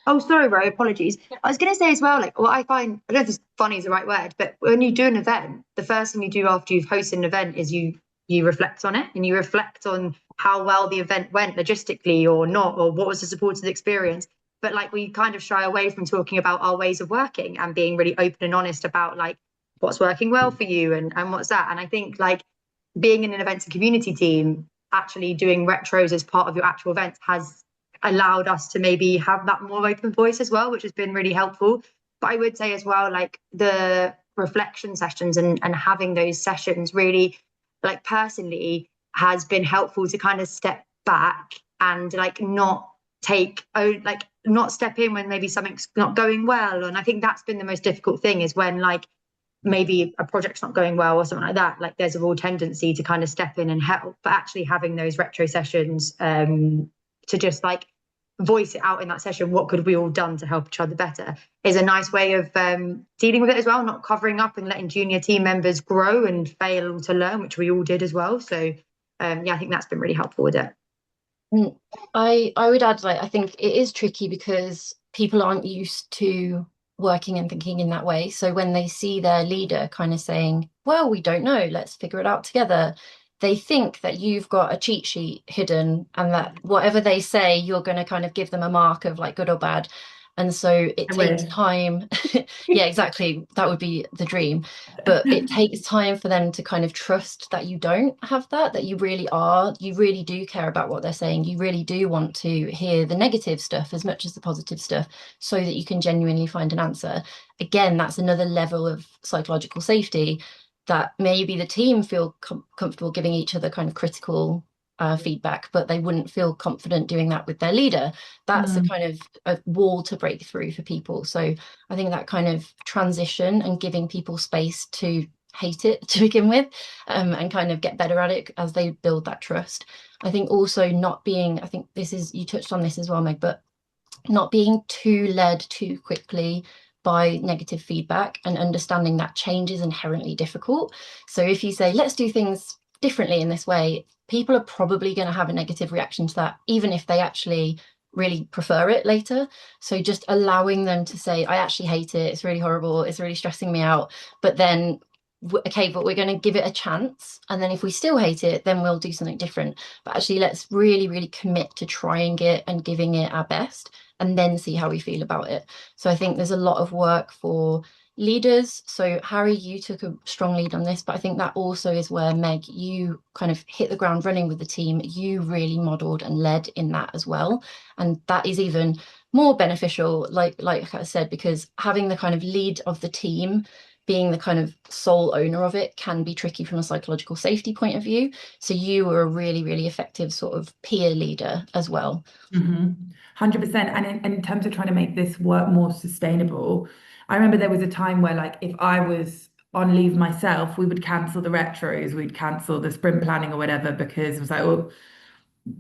Oh, sorry, Ro, apologies. I was going to say as well, like, what I find, I don't know if funny is the right word, but when you do an event, the first thing you do after you've hosted an event is you reflect on it, and you reflect on how well the event went logistically or not, or what was the supportive experience. But like, we kind of shy away from talking about our ways of working and being really open and honest about like what's working well for you and what's that. And I think like being in an events and community team, actually doing retros as part of your actual events has allowed us to maybe have that more open voice as well, which has been really helpful. But I would say as well, like the reflection sessions and having those sessions really, like personally, has been helpful to kind of step back and like not take, oh, like not step in when maybe something's not going well. And I think that's been the most difficult thing, is when like maybe a project's not going well or something like that, like there's a real tendency to kind of step in and help. But actually having those retro sessions to just like voice it out in that session, what could we all done to help each other better, is a nice way of dealing with it as well, not covering up and letting junior team members grow and fail to learn, which we all did as well. So yeah, I think that's been really helpful with it. I would add, like, I think it is tricky because people aren't used to working and thinking in that way. So when they see their leader kind of saying, well, we don't know, let's figure it out together, they think that you've got a cheat sheet hidden and that whatever they say, you're going to kind of give them a mark of like good or bad. And so it takes time. Yeah, exactly. That would be the dream. But it takes time for them to kind of trust that you don't have that, that you really do care about what they're saying. You really do want to hear the negative stuff as much as the positive stuff so that you can genuinely find an answer. Again, that's another level of psychological safety, that maybe the team feel comfortable giving each other kind of critical feedback, but they wouldn't feel confident doing that with their leader. That's a kind of a wall to break through for people. So I think that kind of transition and giving people space to hate it to begin with, and kind of get better at it as they build that trust. I think also not being, I think this is, you touched on this as well, Meg, but not being too led too quickly by negative feedback, and understanding that change is inherently difficult. So if you say, let's do things differently in this way, people are probably going to have a negative reaction to that, even if they actually really prefer it later. So just allowing them to say, I actually hate it, it's really horrible, it's really stressing me out, but then okay, but we're going to give it a chance, and then if we still hate it, then we'll do something different. But actually, let's really, really commit to trying it and giving it our best, and then see how we feel about it. So I think there's a lot of work for leaders. So Harry, you took a strong lead on this, but I think that also is where, Meg, you kind of hit the ground running with the team. You really modeled and led in that as well, and that is even more beneficial, like I said, because having the kind of lead of the team, being the kind of sole owner of it, can be tricky from a psychological safety point of view. So you were a really, really effective sort of peer leader as well. 100%. And in terms of trying to make this work more sustainable, I remember there was a time where, like, if I was on leave myself, we would cancel the retros, we'd cancel the sprint planning or whatever, because it was like, well,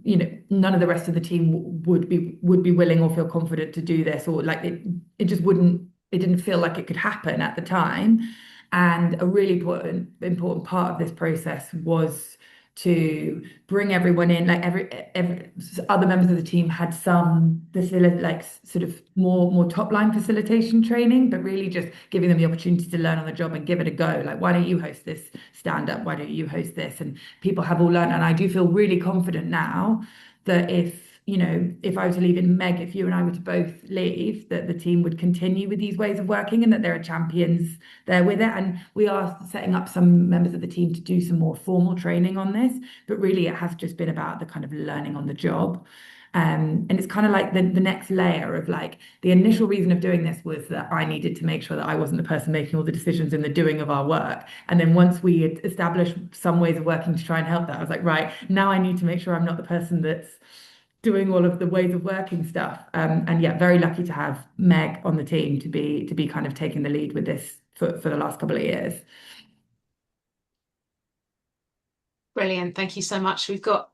you know, none of the rest of the team would be willing or feel confident to do this, or like it just wouldn't, it didn't feel like it could happen at the time. And a really important part of this process was to bring everyone in, like every other members of the team had some like sort of more top line facilitation training, but really just giving them the opportunity to learn on the job and give it a go. Like, why don't you host this stand up? Why don't you host this? And people have all learned. And I do feel really confident now that if I were to leave, and Meg, if you and I were to both leave, that the team would continue with these ways of working, and that there are champions there with it. And we are setting up some members of the team to do some more formal training on this, but really it has just been about the kind of learning on the job. And it's kind of like the next layer of, like, the initial reason of doing this was that I needed to make sure that I wasn't the person making all the decisions in the doing of our work. And then once we had established some ways of working to try and help that, I was like, right, now I need to make sure I'm not the person that's doing all of the ways of working stuff. And yeah, very lucky to have Meg on the team to be kind of taking the lead with this for the last couple of years. Brilliant. Thank you so much. We've got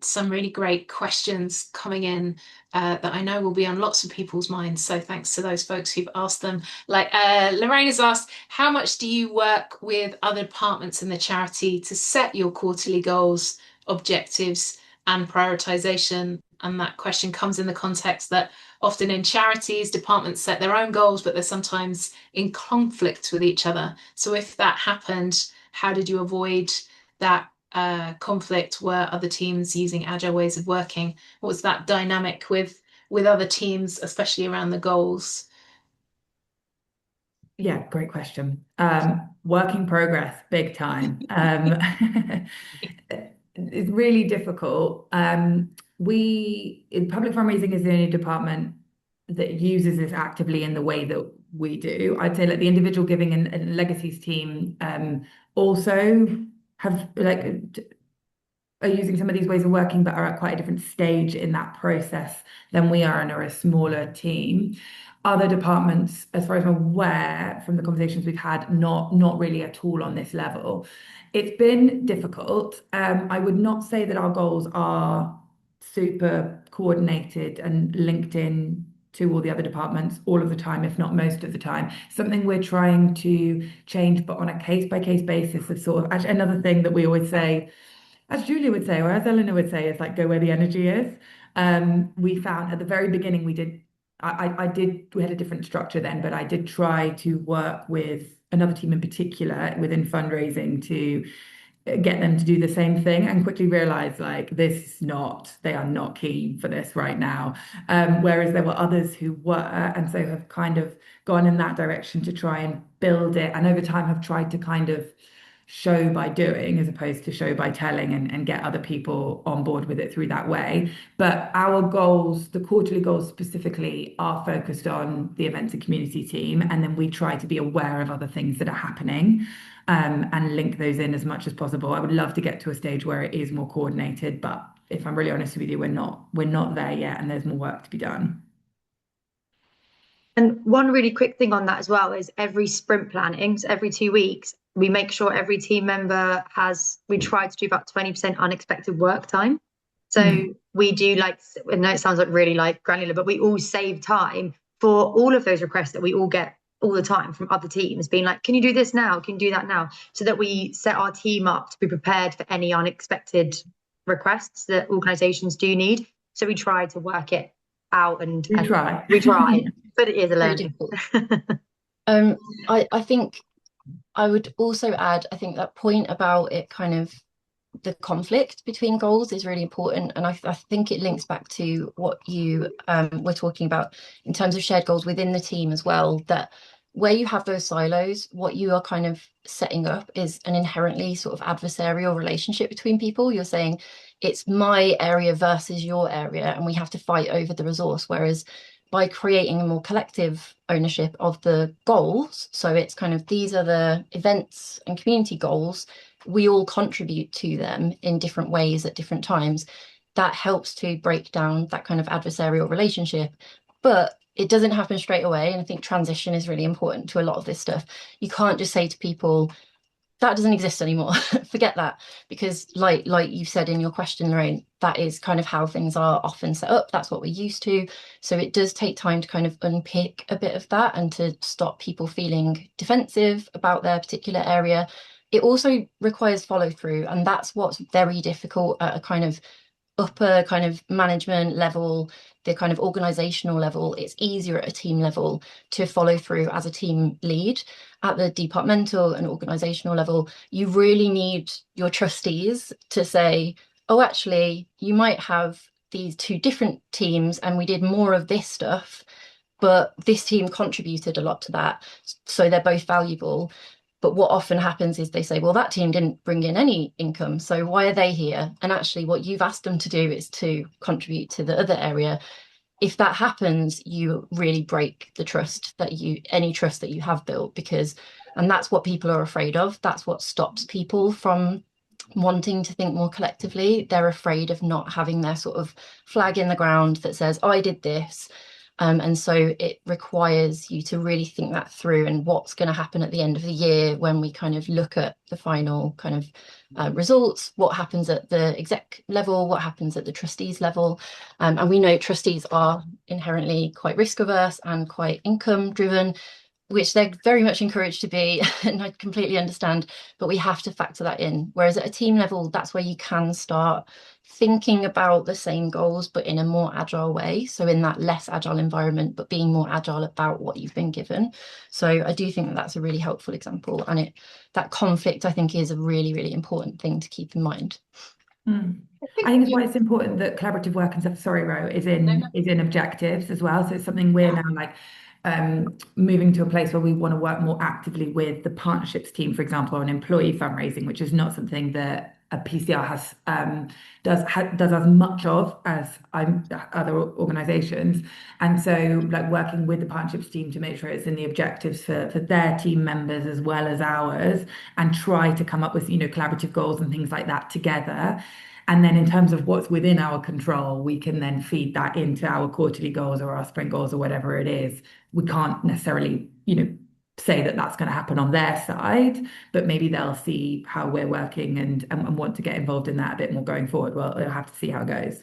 some really great questions coming in that I know will be on lots of people's minds. So thanks to those folks who've asked them. Like Lorraine has asked, how much do you work with other departments in the charity to set your quarterly goals, objectives, and prioritization. And that question comes in the context that often in charities, departments set their own goals, but they're sometimes in conflict with each other. So if that happened, how did you avoid that conflict? Were other teams using agile ways of working? What was that dynamic with other teams, especially around the goals? Yeah, great question. Work in progress, big time. It's really difficult. Public fundraising is the only department that uses this actively in the way that we do. I'd say like the individual giving and legacies team also have are using some of these ways of working, but are at quite a different stage in that process than we are and are a smaller team. Other departments, as far as I'm aware from the conversations we've had, not really at all on this level. It's been difficult. I would not say that our goals are super coordinated and linked in to all the other departments all of the time, if not most of the time. Something we're trying to change, but on a case-by-case basis of sort of actually another thing that we always say, as Julia would say, or as Eleanor would say, is like go where the energy is. We found at the very beginning we had a different structure then, but I did try to work with another team in particular within fundraising to get them to do the same thing, and quickly realize like they are not keen for this right now. Whereas there were others who were, and so have kind of gone in that direction to try and build it, and over time have tried to kind of show by doing as opposed to show by telling, and get other people on board with it through that way. But our goals, the quarterly goals specifically, are focused on the events and community team, and then we try to be aware of other things that are happening, and link those in as much as possible. I would love to get to a stage where it is more coordinated, but if I'm really honest with you, we're not there yet, and there's more work to be done. And one really quick thing on that as well is every sprint planning, so every 2 weeks, we make sure every team member we try to do about 20% unexpected work time. So we do I know it sounds like really like granular, but we all save time for all of those requests that we all get all the time from other teams being like, can you do this now? Can you do that now? So that we set our team up to be prepared for any unexpected requests that organizations do need. So we try to work it out and we try, but it is a learning. I think I would also add, I think that point about it kind of the conflict between goals is really important, and I think it links back to what you were talking about in terms of shared goals within the team as well, that where you have those silos, what you are kind of setting up is an inherently sort of adversarial relationship between people. You're saying it's my area versus your area, and we have to fight over the resource. Whereas by creating a more collective ownership of the goals, so it's kind of these are the events and community goals, we all contribute to them in different ways at different times. That helps to break down that kind of adversarial relationship. But it doesn't happen straight away. And I think transition is really important to a lot of this stuff. You can't just say to people, that doesn't exist anymore. Forget that. Because like you said in your question, Lorraine, that is kind of how things are often set up. That's what we're used to. So it does take time to kind of unpick a bit of that and to stop people feeling defensive about their particular area. It also requires follow through. And that's what's very difficult at a kind of upper kind of management level, the kind of organizational level. It's easier at a team level to follow through as a team lead. At the departmental and organizational level, you really need your trustees to say, oh, actually, you might have these two different teams and we did more of this stuff, but this team contributed a lot to that. So they're both valuable. But what often happens is they say, well, that team didn't bring in any income, so why are they here? And actually what you've asked them to do is to contribute to the other area. If that happens, you really break the trust any trust that you have built, and that's what people are afraid of. That's what stops people from wanting to think more collectively. They're afraid of not having their sort of flag in the ground that says, I did this. And so it requires you to really think that through, and what's going to happen at the end of the year when we kind of look at the final kind of results, what happens at the exec level, what happens at the trustees level. And we know trustees are inherently quite risk averse and quite income driven. which they're very much encouraged to be, and I completely understand, but we have to factor that in. Whereas at a team level, that's where you can start thinking about the same goals, but in a more agile way. So in that less agile environment, but being more agile about what you've been given. So I do think that that's a really helpful example. And that conflict, I think, is a really, really important thing to keep in mind. Mm. I I think think it's why it's important that collaborative work and stuff, sorry, Ro, is in objectives as well. So it's something we're now like moving to a place where we want to work more actively with the partnerships team, for example, on employee fundraising, which is not something that a PCR has does as much of as other organizations. And so like working with the partnerships team to make sure it's in the objectives for their team members as well as ours, and try to come up with, collaborative goals and things like that together. And then in terms of what's within our control, we can then feed that into our quarterly goals or our sprint goals or whatever it is. We can't necessarily, say that that's going to happen on their side, but maybe they'll see how we're working and want to get involved in that a bit more going forward. Well, they'll have to see how it goes.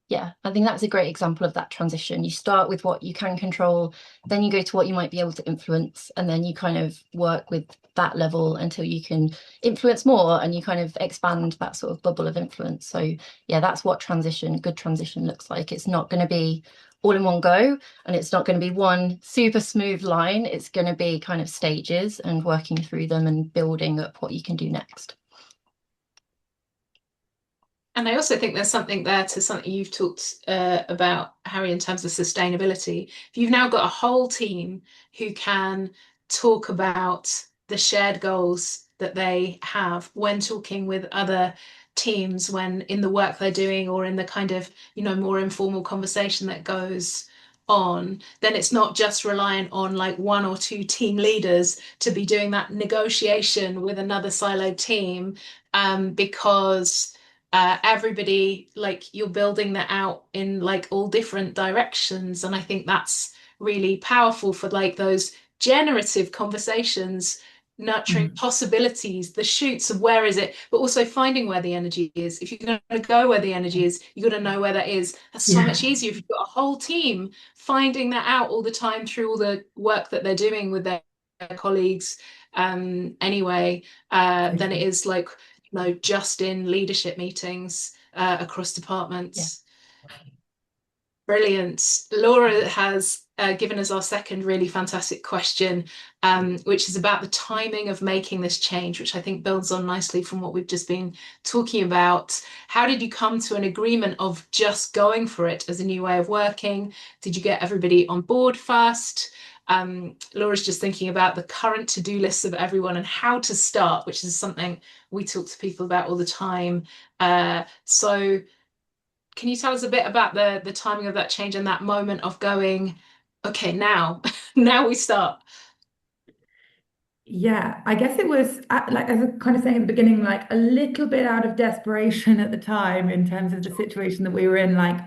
Yeah, I think that's a great example of that transition. You start with what you can control, then you go to what you might be able to influence, and then you kind of work with that level until you can influence more and you kind of expand that sort of bubble of influence. So yeah, that's what good transition looks like. It's not going to be all in one go, and it's not going to be one super smooth line. It's going to be kind of stages and working through them and building up what you can do next. And I also think there's something there to something you've talked about, Harry, in terms of sustainability. If you've now got a whole team who can talk about the shared goals that they have when talking with other teams, when in the work they're doing, or in the kind of, more informal conversation that goes on, then it's not just reliant on like one or two team leaders to be doing that negotiation with another siloed team, because everybody, like, you're building that out in like all different directions. And I think that's really powerful for like those generative conversations, nurturing Mm. possibilities, the shoots of where is it, but also finding where the energy is. If you're going to go where the energy is, you got to know where that is. That's so Yeah, much easier if you've got a whole team finding that out all the time through all the work that they're doing with their colleagues, anyway, than it is like, just in leadership meetings across Yeah. departments. Brilliant. Laura has given us our second really fantastic question, which is about the timing of making this change, which I think builds on nicely from what we've just been talking about. How did you come to an agreement of just going for it as a new way of working? Did you get everybody on board first? Laura's just thinking about the current to-do lists of everyone and how to start, which is something we talk to people about all the time. So can you tell us a bit about the timing of that change and that moment of going, okay, now, now we start? yeah. I guess it was like as I kind of saying at the beginning, like a little bit out of desperation at the time in terms of the situation that we were in. Like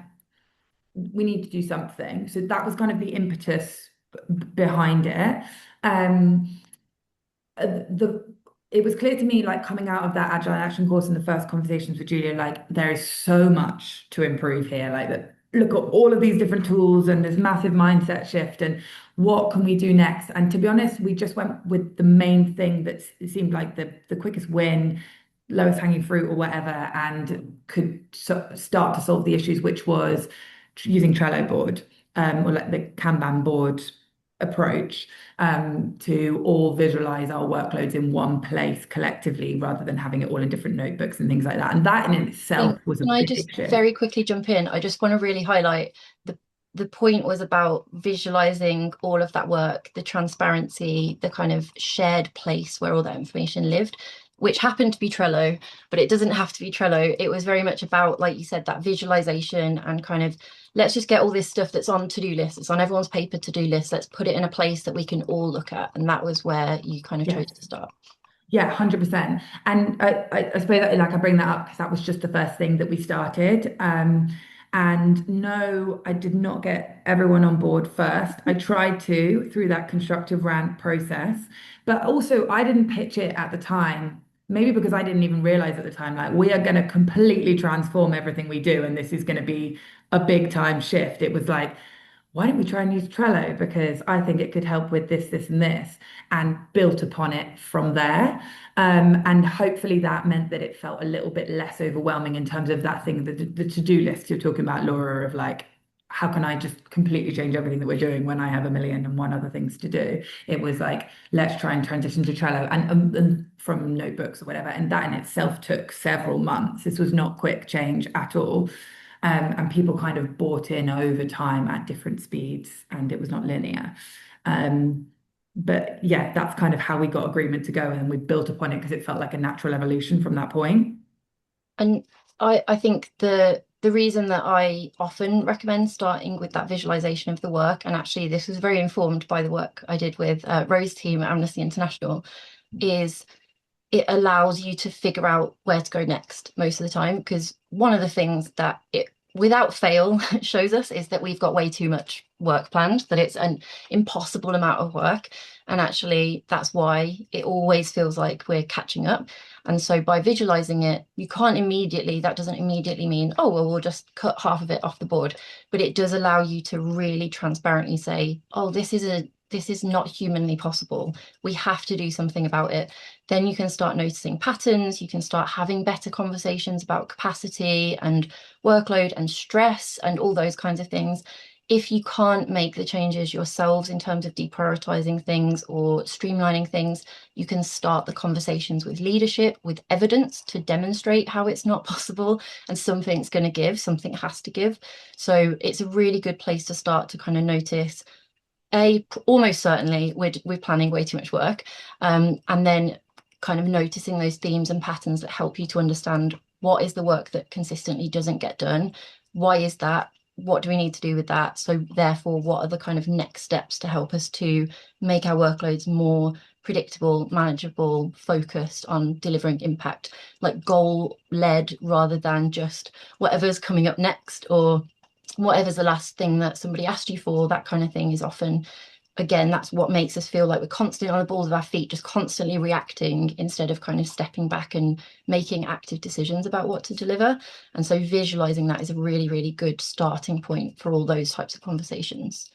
we need to do something. So that was kind of the impetus behind it. Um, the it was clear to me, like coming out of that agile action course and the first conversations with Julia, like there is so much to improve here. Like that, look at all of these different tools and this massive mindset shift, and what can we do next? And to be honest, we just went with the main thing that seemed like the quickest win, lowest hanging fruit or whatever, and could start to solve the issues, which was using Trello board, or like the Kanban board approach, to all visualize our workloads in one place collectively rather than having it all in different notebooks and things like that. And that in itself was a Can I just big shift. very quickly jump in? I just want to really highlight the point was about visualizing all of that work, the transparency, the kind of shared place where all that information lived, which happened to be Trello, but it doesn't have to be Trello. It was very much about, like you said, that visualization and kind of let's just get all this stuff that's on to-do lists, it's on everyone's paper to-do list, let's put it in a place that we can all look at. And that was where you kind of chose Yes. to start. Yeah, 100%. And I suppose that, like I bring that up because that was just the first thing that we started. And no, I did not get everyone on board first. I tried to through that constructive rant process, but also I didn't pitch it at the time. Maybe because I didn't even realize at the time, like we are going to completely transform everything we do, and this is going to be a big time shift. It was like, why don't we try and use Trello? Because I think it could help with this, this, and this, and built upon it from there. And hopefully that meant that it felt a little bit less overwhelming in terms of that thing, the to-do list you're talking about, Laura, of like, how can I just completely change everything that we're doing when I have a million and one other things to do? It was like, let's try and transition to Trello and from notebooks or whatever. And that in itself took several months. This was not quick change at all. And people kind of bought in over time at different speeds, and it was not linear. But yeah, that's kind of how we got agreement to go, and we built upon it because it felt like a natural evolution from that point. And I think the reason that I often recommend starting with that visualization of the work, and actually this was very informed by the work I did with Rose's team at Amnesty International, is it allows you to figure out where to go next most of the time. Because one of the things that it without fail shows us is that we've got way too much work planned, that it's an impossible amount of work. And actually, that's why it always feels like we're catching up. And so by visualizing it, that doesn't immediately mean, oh, well, we'll just cut half of it off the board. But it does allow you to really transparently say, oh, this is not humanly possible. We have to do something about it. Then you can start noticing patterns. You can start having better conversations about capacity and workload and stress and all those kinds of things. If you can't make the changes yourselves in terms of deprioritizing things or streamlining things, you can start the conversations with leadership, with evidence to demonstrate how it's not possible, and something's going to give, something has to give. So it's a really good place to start to kind of notice, almost certainly we're planning way too much work, and then kind of noticing those themes and patterns that help you to understand what is the work that consistently doesn't get done, why is that, what do we need to do with that, so therefore what are the kind of next steps to help us to make our workloads more predictable, manageable, focused on delivering impact, like goal led rather than just whatever's coming up next or whatever's the last thing that somebody asked you for. That kind of thing is often, again, that's what makes us feel like we're constantly on the balls of our feet, just constantly reacting instead of kind of stepping back and making active decisions about what to deliver. And so visualizing that is a really, really good starting point for all those types of conversations.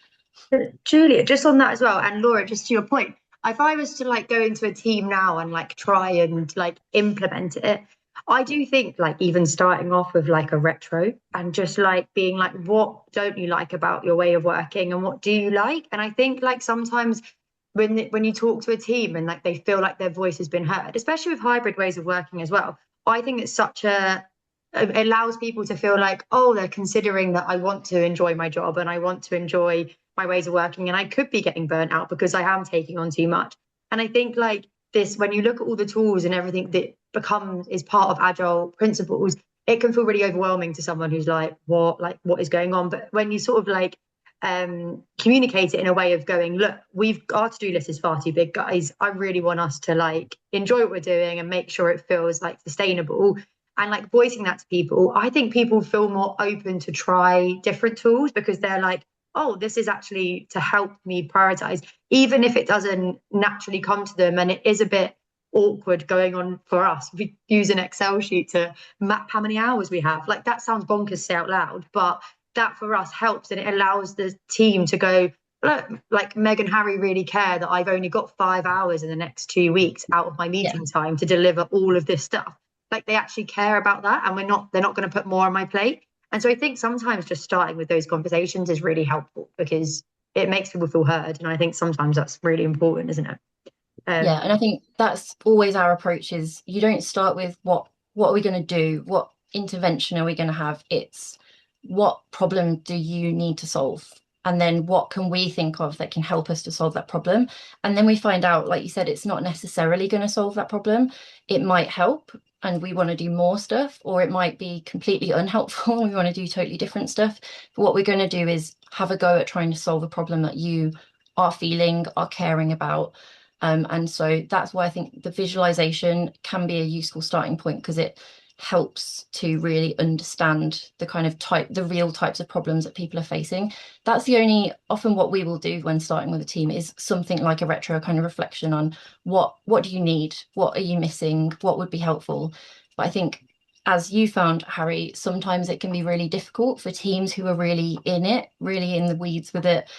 Julia, just on that as well, and Laura, just to your point, if I was to like go into a team now and like try and like implement it, I do think like even starting off with like a retro and just like being like, what don't you like about your way of working and what do you like? And I think like sometimes when you talk to a team and like they feel like their voice has been heard, especially with hybrid ways of working as well, I think it's it allows people to feel like, oh, they're considering that I want to enjoy my job and I want to enjoy my ways of working, and I could be getting burnt out because I am taking on too much. And I think like this, when you look at all the tools and everything that is part of agile principles, it can feel really overwhelming to someone who's like, what is going on? But when you sort of like communicate it in a way of going, look, our to-do list is far too big, guys. I really want us to like enjoy what we're doing and make sure it feels like sustainable. And like voicing that to people, I think people feel more open to try different tools because they're like, oh, this is actually to help me prioritize, even if it doesn't naturally come to them and it is a bit awkward going on for us. We use an Excel sheet to map how many hours we have. Like that sounds bonkers to say out loud, but that for us helps, and it allows the team to go, look, like Meg and Harry really care that I've only got 5 hours in the next 2 weeks out of my meeting time to deliver all of this stuff. Like they actually care about that, and they're not going to put more on my plate. And so I think sometimes just starting with those conversations is really helpful because it makes people feel heard. And I think sometimes that's really important, isn't it? Yeah, and I think that's always our approach is you don't start with what are we going to do? What intervention are we going to have? It's what problem do you need to solve? And then what can we think of that can help us to solve that problem? And then we find out, like you said, it's not necessarily going to solve that problem. It might help and we want to do more stuff, or it might be completely unhelpful and we want to do totally different stuff. But what we're going to do is have a go at trying to solve a problem that you are feeling, are caring about. And so that's why I think the visualization can be a useful starting point, because it helps to really understand the real types of problems that people are facing. That's often what we will do when starting with a team is something like a retro kind of reflection on what do you need? What are you missing? What would be helpful? But I think as you found, Harry, sometimes it can be really difficult for teams who are really in it, really in the weeds with it.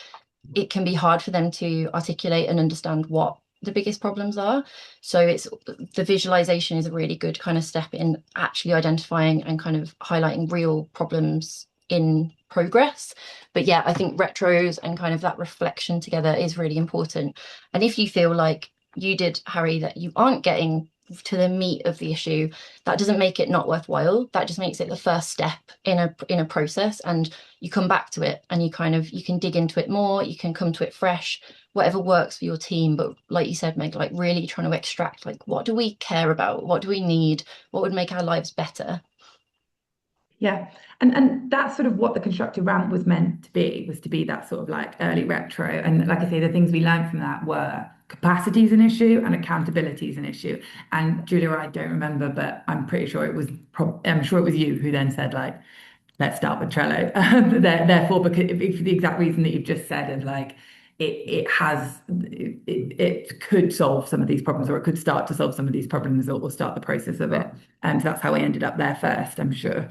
It can be hard for them to articulate and understand what the biggest problems are. So it's the visualization is a really good kind of step in actually identifying and kind of highlighting real problems in progress. But yeah, I think retros and kind of that reflection together is really important. And if you feel like you did, Harry, that you aren't getting to the meat of the issue, that doesn't make it not worthwhile. That just makes it the first step in a process, and you come back to it and you can dig into it more, you can come to it fresh, whatever works for your team. But like you said, Meg, like really trying to extract like what do we care about, what do we need, what would make our lives better. Yeah. And that's sort of what the constructive ramp was meant to be, was to be that sort of like early retro. And like I say, the things we learned from that were capacity is an issue and accountability is an issue. And Julia, I don't remember, but I'm pretty sure it was I'm sure it was you who then said like, let's start with Trello. Therefore, because for the exact reason that you've just said, of like it could solve some of these problems, or it could start to solve some of these problems, or start the process of it. And so that's how we ended up there first, I'm sure.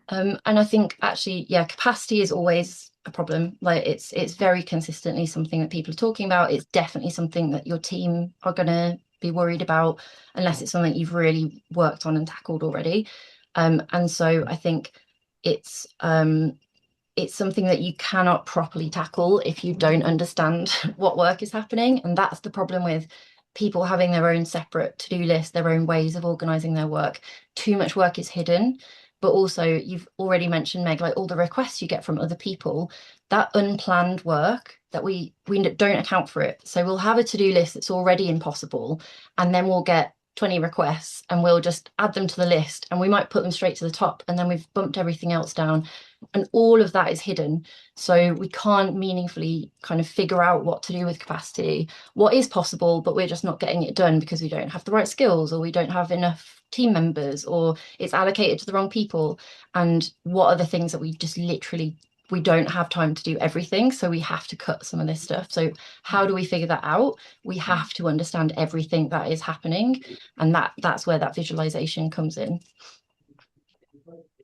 And I think actually, yeah, capacity is always a problem. Like it's very consistently something that people are talking about. It's definitely something that your team are going to be worried about unless it's something you've really worked on and tackled already. And so I think it's something that you cannot properly tackle if you don't understand what work is happening. And that's the problem with people having their own separate to-do list, their own ways of organizing their work. Too much work is hidden. But also, you've already mentioned, Meg, like all the requests you get from other people, that unplanned work that we don't account for it. So we'll have a to-do list that's already impossible, and then we'll get 20 requests and we'll just add them to the list, and we might put them straight to the top, and then we've bumped everything else down, and all of that is hidden. So we can't meaningfully kind of figure out what to do with capacity, what is possible, but we're just not getting it done because we don't have the right skills, or we don't have enough team members, or it's allocated to the wrong people. And what are the things that we just literally, we don't have time to do everything, so we have to cut some of this stuff. So how do we figure that out? We have to understand everything that is happening, and that's where that visualization comes in.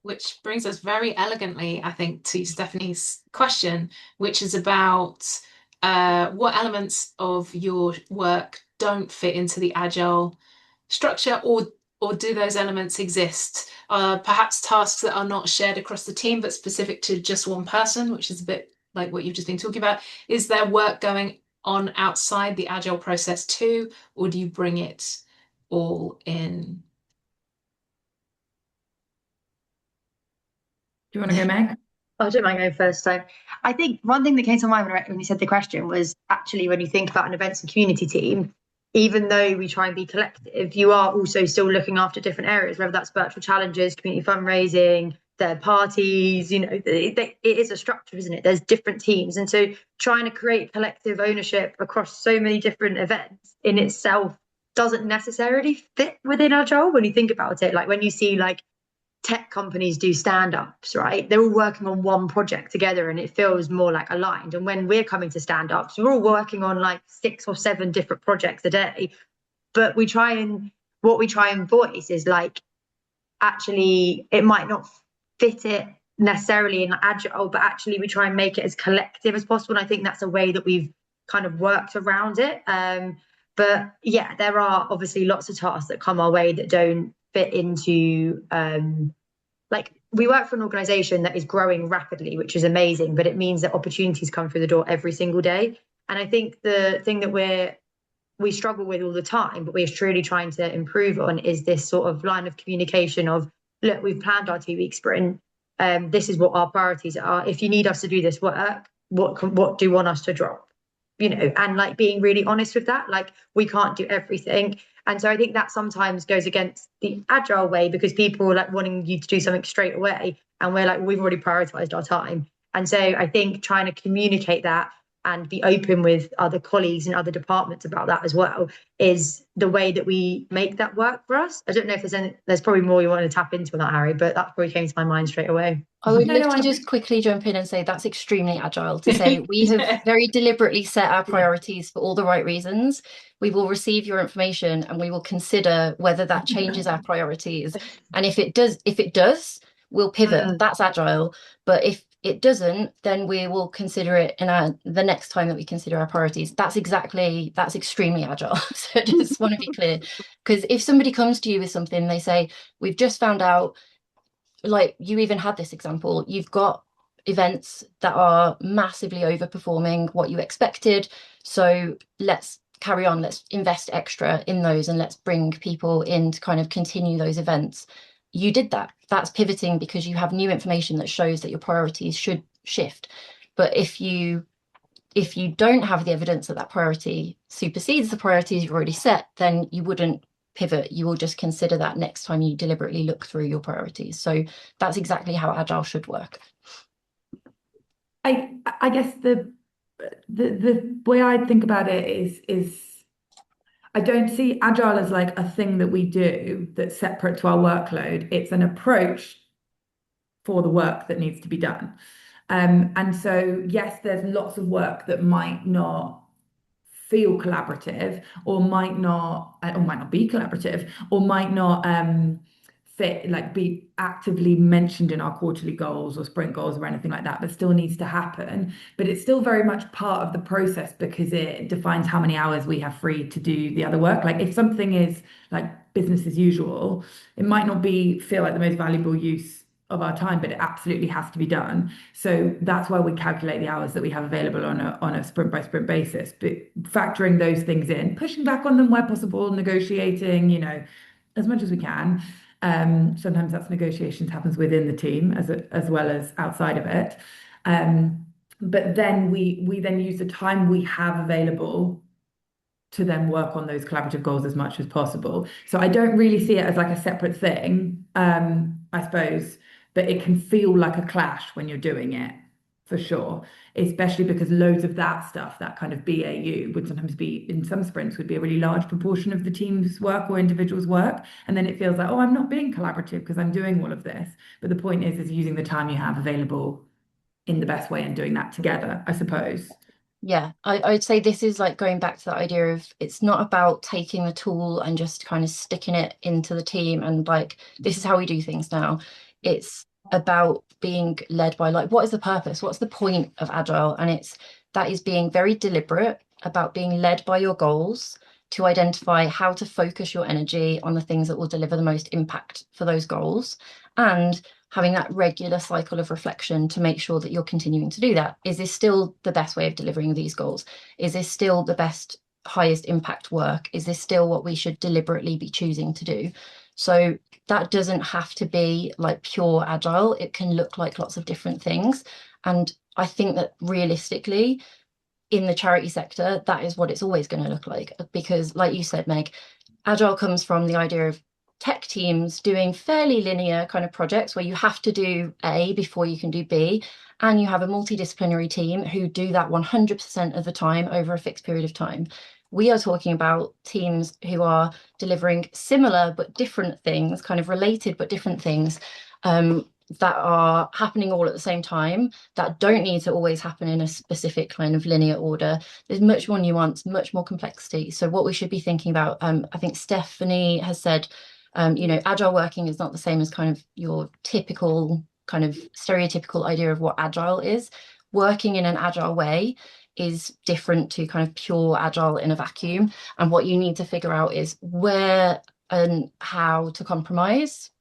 Which brings us very elegantly, I think, to Stephanie's question, which is about what elements of your work don't fit into the agile structure, or do those elements exist? Perhaps tasks that are not shared across the team, but specific to just one person, which is a bit like what you've just been talking about. Is there work going on outside the agile process too, or do you bring it all in? Do you want to go, Meg? I don't mind going first. So I think one thing that came to mind when you said the question was actually when you think about an events and community team, even though we try and be collective, you are also still looking after different areas, whether that's virtual challenges, community fundraising, third parties, it is a structure, isn't it? There's different teams. And so trying to create collective ownership across so many different events in itself doesn't necessarily fit within Agile when you think about it. Like when you see like tech companies do stand-ups, right? They're all working on one project together and it feels more like aligned. And when we're coming to stand-ups, we're all working on like 6 or 7 different projects a day. But what we try and voice is like, actually, it might not fit it necessarily in agile, but actually we try and make it as collective as possible. And I think that's a way that we've kind of worked around it. But yeah, there are obviously lots of tasks that come our way that don't fit into like we work for an organization that is growing rapidly, which is amazing, but it means that opportunities come through the door every single day. And I think the thing that we struggle with all the time, but we're truly trying to improve on, is this sort of line of communication of, look, we've planned our 2-week sprint. This is what our priorities are. If you need us to do this work, what do you want us to drop? And like being really honest with that, like we can't do everything. And so I think that sometimes goes against the agile way, because people are like wanting you to do something straight away. And we're like, we've already prioritized our time. And so I think trying to communicate that and be open with other colleagues in other departments about that as well is the way that we make that work for us. I don't know if there's probably more you want to tap into on that, Harry, but that probably came to my mind straight away. I would No, love no, to just quickly jump in and say that's extremely agile to say we have Yeah. very deliberately set our priorities for all the right reasons. We will receive your information and we will consider whether that changes our priorities. And if it does, we'll pivot. That's agile. But if it doesn't, then we will consider it in the next time that we consider our priorities. That's extremely agile. So I just want to be clear. Because if somebody comes to you with something, they say, we've just found out, like you even had this example, you've got events that are massively overperforming what you expected, so let's carry on, let's invest extra in those and let's bring people in to kind of continue those events. You did that. That's pivoting because you have new information that shows that your priorities should shift. But if you don't have the evidence that that priority supersedes the priorities you've already set, then you wouldn't pivot. You will just consider that next time you deliberately look through your priorities. So that's exactly how agile should work. I guess the way I think about it is I don't see agile as like a thing that we do that's separate to our workload. It's an approach for the work that needs to be done. And so, yes, there's lots of work that might not feel collaborative or might not be collaborative or might not be actively mentioned in our quarterly goals or sprint goals or anything like that, but still needs to happen. But it's still very much part of the process because it defines how many hours we have free to do the other work. Like if something is like business as usual, it might not feel like the most valuable use of our time, but it absolutely has to be done. So that's why we calculate the hours that we have available on a sprint by sprint basis. But factoring those things in, pushing back on them where possible, negotiating, as much as we can. Sometimes that's negotiations happens within the team as well as outside of it. But then we then use the time we have available to then work on those collaborative goals as much as possible. So I don't really see it as like a separate thing, I suppose, but it can feel like a clash when you're doing it, for sure, especially because loads of that stuff, that kind of BAU would sometimes be, in some sprints, would be a really large proportion of the team's work or individual's work. And then it feels like, oh, I'm not being collaborative because I'm doing all of this. But the point is using the time you have available in the best way and doing that together, I suppose. Yeah, I'd say this is like going back to the idea of it's not about taking the tool and just kind of sticking it into the team and like, this is how we do things now. It's about being led by like, what is the purpose? What's the point of agile? And that is being very deliberate about being led by your goals to identify how to focus your energy on the things that will deliver the most impact for those goals, and having that regular cycle of reflection to make sure that you're continuing to do that. Is this still the best way of delivering these goals? Is this still the best, highest impact work? Is this still what we should deliberately be choosing to do? So that doesn't have to be like pure agile. It can look like lots of different things. And I think that realistically, in the charity sector, that is what it's always going to look like. Because like you said, Meg, agile comes from the idea of tech teams doing fairly linear kind of projects where you have to do A before you can do B, and you have a multidisciplinary team who do that 100% of the time over a fixed period of time. We are talking about teams who are delivering similar but different things, kind of related but different things, that are happening all at the same time, that don't need to always happen in a specific kind of linear order. There's much more nuance, much more complexity. So what we should be thinking about, I think Stephanie has said, agile working is not the same as kind of your typical kind of stereotypical idea of what agile is. Working in an agile way is different to kind of pure agile in a vacuum. And what you need to figure out is where and how to compromise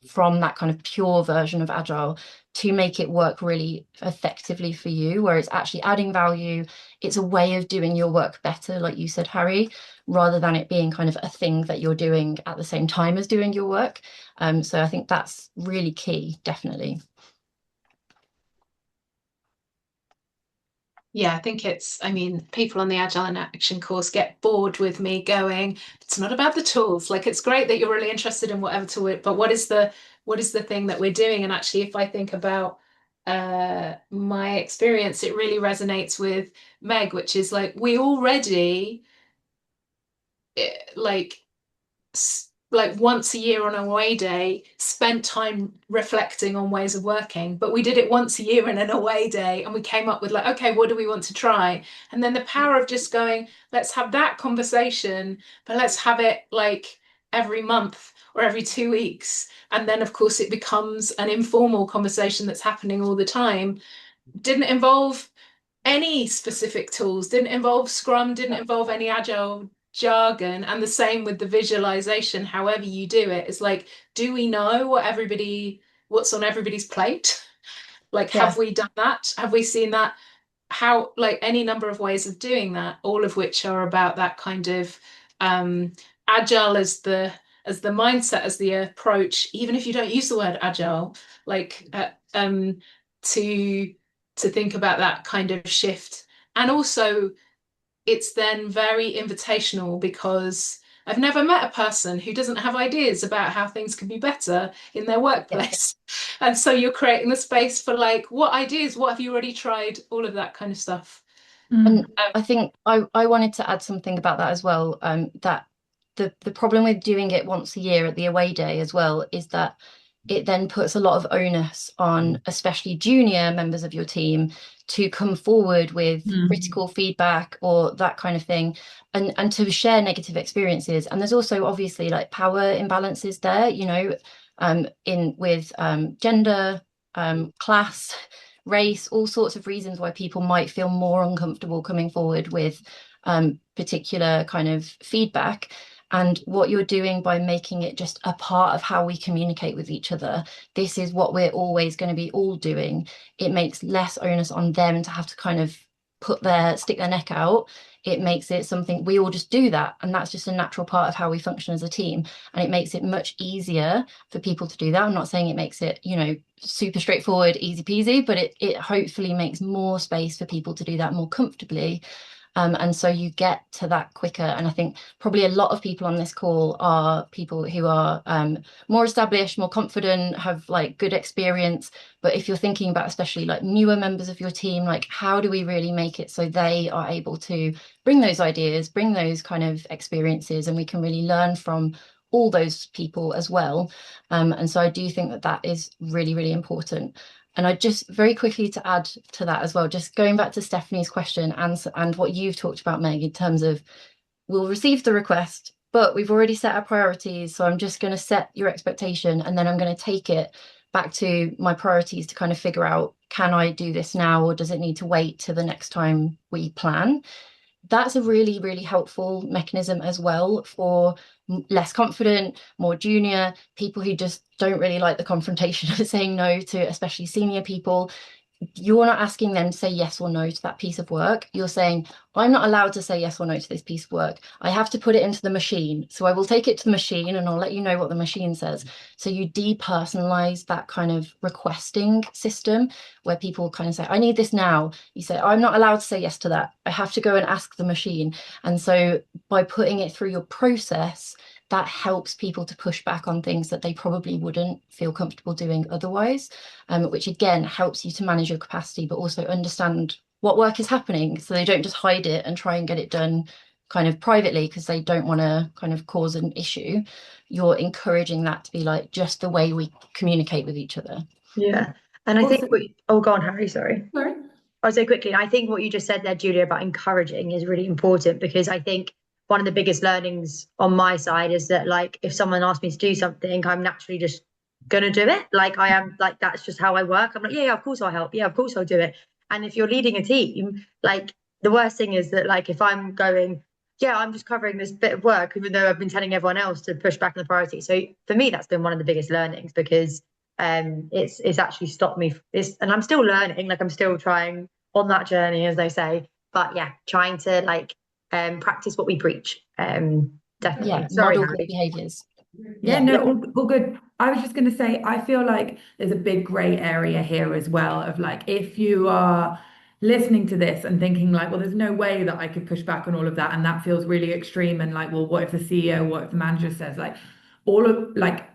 from that kind of pure version of agile to make it work really effectively for you, where it's actually adding value. It's a way of doing your work better, like you said, Harry, rather than it being kind of a thing that you're doing at the same time as doing your work. So I think that's really key, definitely. Yeah, I think people on the Agile in Action course get bored with me going, it's not about the tools. Like, it's great that you're really interested in whatever tool, but what is the thing that we're doing? And actually, if I think about my experience, it really resonates with Meg, which is like we already like like once a year on a away day spent time reflecting on ways of working, but we did it once a year in an away day and we came up with like, okay, what do we want to try? And then the power of just going, let's have that conversation, but let's have it like every month or every 2 weeks, and then of course it becomes an informal conversation that's happening all the time. Didn't involve any specific tools, didn't involve Scrum, didn't involve any agile jargon. And the same with the visualization, however you do it. It's like, do we know what's on everybody's plate? Like, have we done that? Have we seen that? How, like, any number of ways of doing that, all of which are about that kind of agile as the mindset, as the approach, even if you don't use the word agile, like to think about that kind of shift. And also it's then very invitational because I've never met a person who doesn't have ideas about how things could be better in their workplace. And so you're creating the space for like, what ideas, what have you already tried, all of that kind of stuff. And I think I wanted to add something about that as well, that the problem with doing it once a year at the away day as well is that it then puts a lot of onus on especially junior members of your team to come forward with critical feedback or that kind of thing, and to share negative experiences. And there's also obviously like power imbalances there, you know, in with gender, class, race, all sorts of reasons why people might feel more uncomfortable coming forward with particular kind of feedback. And what you're doing by making it just a part of how we communicate with each other, this is what we're always going to be all doing. It makes less onus on them to have to kind of stick their neck out. It makes it something we all just do that. And that's just a natural part of how we function as a team. And it makes it much easier for people to do that. I'm not saying it makes it, you know, super straightforward, easy peasy, but it hopefully makes more space for people to do that more comfortably. And so you get to that quicker. And I think probably a lot of people on this call are people who are more established, more confident, have like good experience. But if you're thinking about especially like newer members of your team, like how do we really make it so they are able to bring those ideas, bring those kind of experiences, and we can really learn from all those people as well. And so I do think that that is really, really important. And I just very quickly to add to that as well, just going back to Stephanie's question and what you've talked about, Meg, in terms of we'll receive the request, but we've already set our priorities. So I'm just going to set your expectation and then I'm going to take it back to my priorities to kind of figure out, can I do this now or does it need to wait till the next time we plan? That's a really, really helpful mechanism as well for less confident, more junior people who just don't really like the confrontation of saying no to especially senior people. You're not asking them to say yes or no to that piece of work. You're saying, I'm not allowed to say yes or no to this piece of work. I have to put it into the machine. So I will take it to the machine and I'll let you know what the machine says. So you depersonalize that kind of requesting system where people kind of say, I need this now. You say, I'm not allowed to say yes to that. I have to go and ask the machine. And so by putting it through your process, that helps people to push back on things that they probably wouldn't feel comfortable doing otherwise, which again helps you to manage your capacity, but also understand what work is happening so they don't just hide it and try and get it done kind of privately because they don't want to kind of cause an issue. You're encouraging that to be like just the way we communicate with each other. Yeah. And I think, oh, go on, Harry, sorry. Sorry. I'll say quickly, I think what you just said there, Julia, about encouraging is really important because I think one of the biggest learnings on my side is that like if someone asks me to do something, I'm naturally just gonna do it. Like I am, like that's just how I work. I'm like, yeah, of course I'll help. Yeah, of course I'll do it. And if you're leading a team, like the worst thing is that like if I'm going, yeah, I'm just covering this bit of work, even though I've been telling everyone else to push back on the priority. So for me, that's been one of the biggest learnings because it's actually stopped me. And I'm still learning, like I'm still trying on that journey, as they say. But yeah, trying to like practice what we preach. Definitely. Yeah, Sorry, model Harry. good behaviors. Yeah, no, all good. I was just going to say, I feel like there's a big gray area here as well of like, if you are listening to this and thinking like, well, there's no way that I could push back on all of that. And that feels really extreme. And like, well, what if the CEO, what if the manager says like, all of like,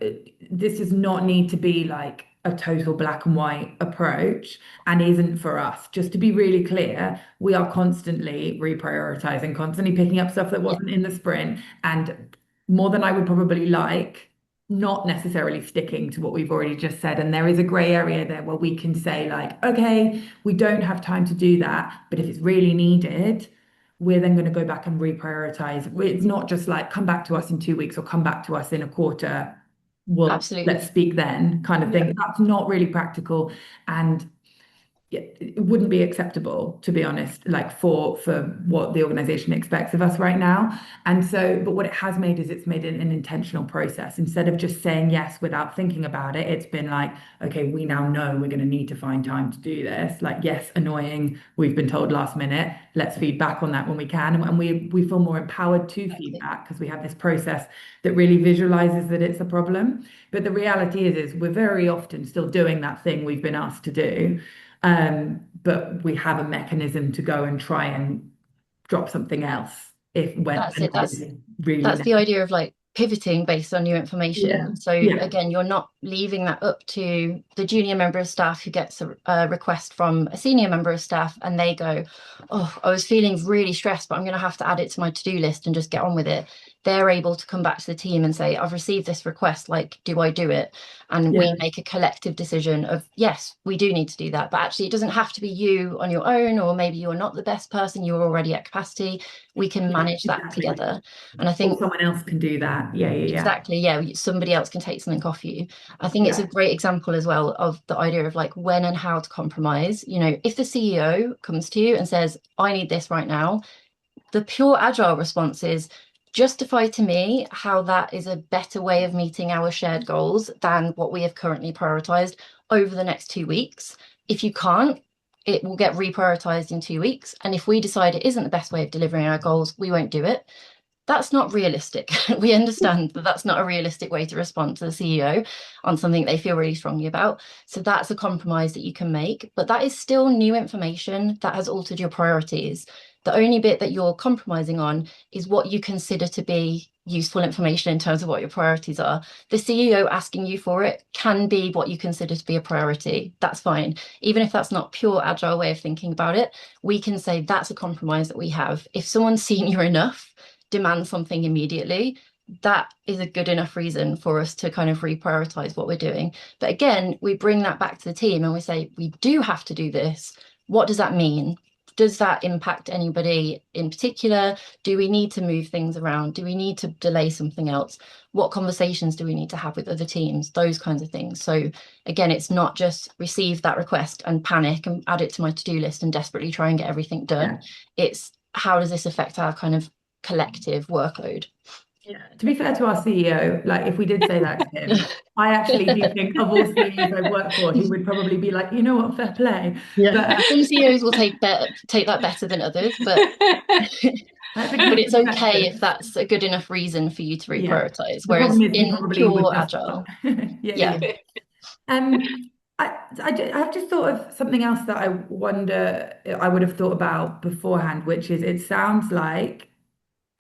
this does not need to be like a total black and white approach and isn't for us. Just to be really clear, we are constantly reprioritizing, constantly picking up stuff that wasn't in the sprint, and more than I would probably like, not necessarily sticking to what we've already just said. And there is a gray area there where we can say, like, okay, we don't have time to do that, but if it's really needed, we're then going to go back and reprioritize. It's not just like come back to us in 2 weeks or come back to us in a quarter. Well, Absolutely. let's speak then, kind of thing. That's not really practical. And it wouldn't be acceptable, to be honest, like for what the organization expects of us right now. And so, but what it has made is it's made it an intentional process. Instead of just saying yes without thinking about it, it's been like, okay, we now know we're going to need to find time to do this. Like, yes, annoying, we've been told last minute, let's feed back on that when we can. And we feel more empowered to feedback because we have this process that really visualizes that it's a problem. But the reality is we're very often still doing that thing we've been asked to do. But we have a mechanism to go and try and drop something else if when That's it. That's really that's the idea of like pivoting based on new information. So Yeah. again, you're not leaving that up to the junior member of staff who gets a request from a senior member of staff and they go, oh, I was feeling really stressed, but I'm going to have to add it to my to-do list and just get on with it. They're able to come back to the team and say, I've received this request, like, do I do it? And we make a collective decision of, yes, we do need to do that. But actually, it doesn't have to be you on your own, or maybe you're not the best person, you're already at capacity. We can manage that together. And I think someone else can do that. Exactly. Yeah. Somebody else can take something off you. I think it's a great example as well of the idea of like when and how to compromise. You know, if the CEO comes to you and says, I need this right now, the pure agile response is justify to me how that is a better way of meeting our shared goals than what we have currently prioritized over the next 2 weeks. If you can't, it will get reprioritized in 2 weeks. And if we decide it isn't the best way of delivering our goals, we won't do it. That's not realistic. We understand that that's not a realistic way to respond to the CEO on something they feel really strongly about. So that's a compromise that you can make, but that is still new information that has altered your priorities. The only bit that you're compromising on is what you consider to be useful information in terms of what your priorities are. The CEO asking you for it can be what you consider to be a priority. That's fine. Even if that's not pure agile way of thinking about it, we can say that's a compromise that we have. If someone's senior enough demand something immediately, that is a good enough reason for us to kind of reprioritize what we're doing. But again, we bring that back to the team and we say, we do have to do this. What does that mean? Does that impact anybody in particular? Do we need to move things around? Do we need to delay something else? What conversations do we need to have with other teams? Those kinds of things. So again, it's not just receive that request and panic and add it to my to-do list and desperately try and get everything done. It's how does this affect our kind of collective workload? To be fair to our CEO, like if we did say that to him, I actually do think of all CEOs I've worked for, he would probably be like, you know what, fair play. But some CEOs will take that better than others, but but it's okay if that's a good enough reason for you to reprioritize. Whereas in pure agile, I've just thought of something else that I wonder I would have thought about beforehand, which is it sounds like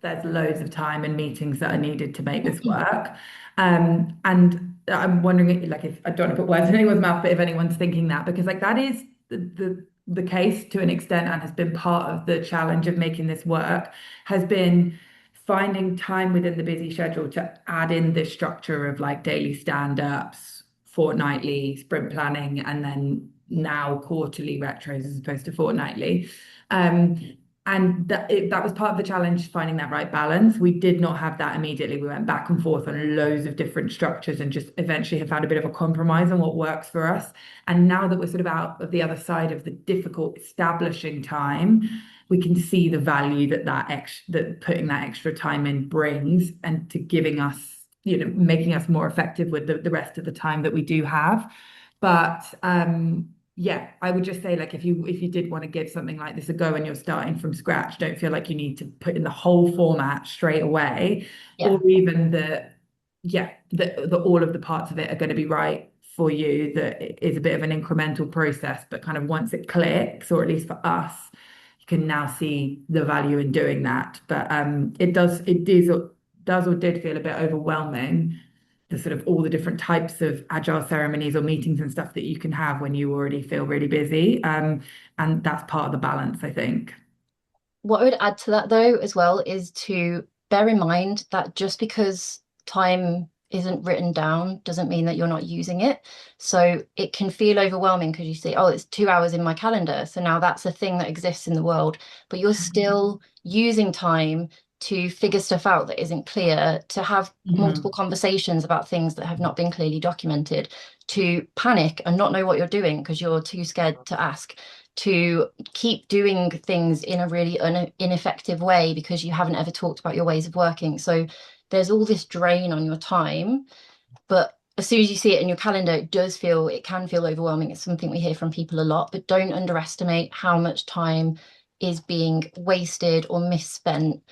there's loads of time and meetings that are needed to make this work. And I'm wondering, like, if I don't want to put words in anyone's mouth, but if anyone's thinking that, because like that is the case to an extent and has been part of the challenge of making this work, has been finding time within the busy schedule to add in this structure of like daily stand-ups, fortnightly sprint planning, and then now quarterly retros as opposed to fortnightly. And that was part of the challenge, finding that right balance. We did not have that immediately. We went back and forth on loads of different structures and just eventually have found a bit of a compromise on what works for us. And now that we're sort of out of the other side of the difficult establishing time, we can see the value that putting that extra time in brings, and to giving us, making us more effective with the rest of the time that we do have. But yeah, I would just say, like, if you did want to give something like this a go and you're starting from scratch, don't feel like you need to put in the whole format straight away, or even the all of the parts of it are going to be right for you. That it is a bit of an incremental process, but kind of once it clicks, or at least for us, you can now see the value in doing that. But it did feel a bit overwhelming the sort of all the different types of agile ceremonies or meetings and stuff that you can have when you already feel really busy. And that's part of the balance, I think. What I would add to that though as well is to bear in mind that just because time isn't written down doesn't mean that you're not using it. So it can feel overwhelming because you say, oh, it's 2 hours in my calendar. So now that's a thing that exists in the world, but you're still using time to figure stuff out that isn't clear, to have multiple conversations about things that have not been clearly documented, to panic and not know what you're doing because you're too scared to ask, to keep doing things in a really ineffective way because you haven't ever talked about your ways of working. So there's all this drain on your time, but as soon as you see it in your calendar, it can feel overwhelming. It's something we hear from people a lot, but don't underestimate how much time is being wasted or misspent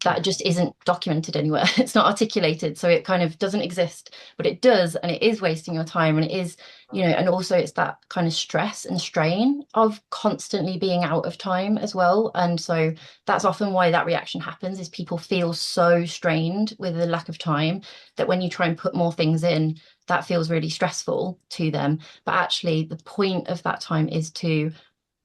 that just isn't documented anywhere. It's not articulated, so it kind of doesn't exist, but it does, and it is wasting your time, and it is, and also it's that kind of stress and strain of constantly being out of time as well. And so that's often why that reaction happens, is people feel so strained with the lack of time that when you try and put more things in, that feels really stressful to them. But actually the point of that time is to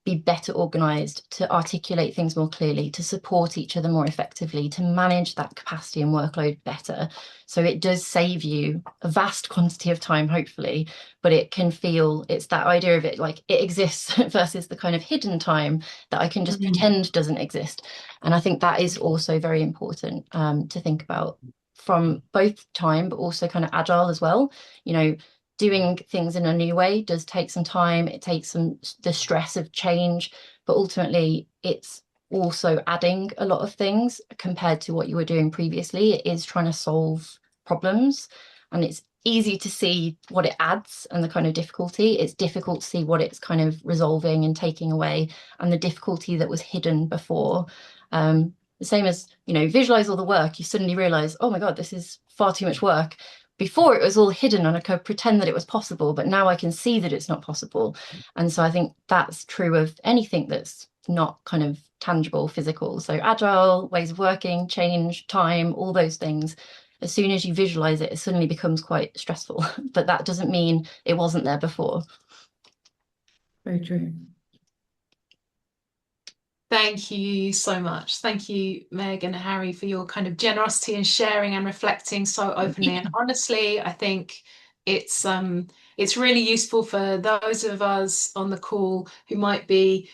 be better organized, to articulate things more clearly, to support each other more effectively, to manage that capacity and workload better. So it does save you a vast quantity of time, hopefully, but it can feel, it's that idea of it like it exists versus the kind of hidden time that I can just pretend doesn't exist. And I think that is also very important to think about from both time, but also kind of agile as well. Doing things in a new way does take some time. It takes the stress of change, but ultimately it's also adding a lot of things compared to what you were doing previously. It is trying to solve problems, and it's easy to see what it adds and the kind of difficulty. It's difficult to see what it's kind of resolving and taking away, and the difficulty that was hidden before. The same as, visualize all the work. You suddenly realize, oh my God, this is far too much work. Before it was all hidden and I could pretend that it was possible, but now I can see that it's not possible. And so I think that's true of anything that's not kind of tangible, physical. So agile ways of working, change, time, all those things. As soon as you visualize it, it suddenly becomes quite stressful. But that doesn't mean it wasn't there before. Very true. Thank you so much. Thank you, Meg and Harry, for your kind of generosity and sharing and reflecting so openly and honestly. I think it's really useful for those of us on the call who might be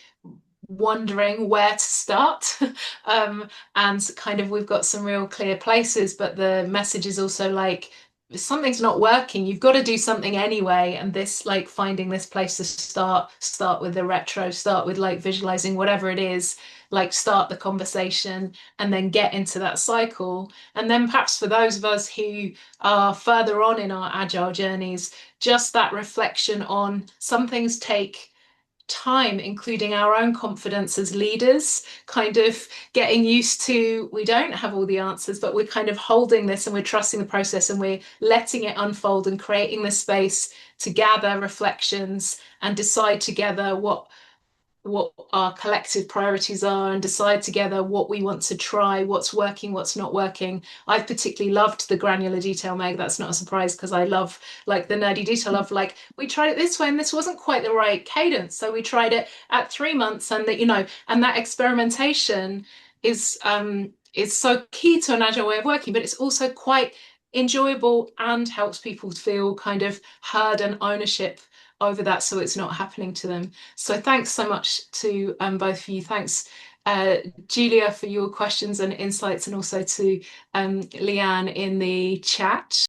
wondering where to start. And kind of we've got some real clear places, but the message is also like, if something's not working, you've got to do something anyway. And this, like, finding this place to start with the retro, start with like visualizing whatever it is, like start the conversation and then get into that cycle. And then perhaps for those of us who are further on in our agile journeys, just that reflection on some things take time, including our own confidence as leaders, kind of getting used to, we don't have all the answers, but we're kind of holding this and we're trusting the process and we're letting it unfold and creating the space to gather reflections and decide together what our collective priorities are and decide together what we want to try, what's working, what's not working. I've particularly loved the granular detail, Meg. That's not a surprise because I love like the nerdy detail of like, we tried it this way and this wasn't quite the right cadence. So we tried it at 3 months, and that, and that experimentation is so key to an agile way of working, but it's also quite enjoyable and helps people feel kind of heard and ownership over that, so it's not happening to them. So thanks so much to both of you. Thanks, Julia, for your questions and insights, and also to Leanne in the chat.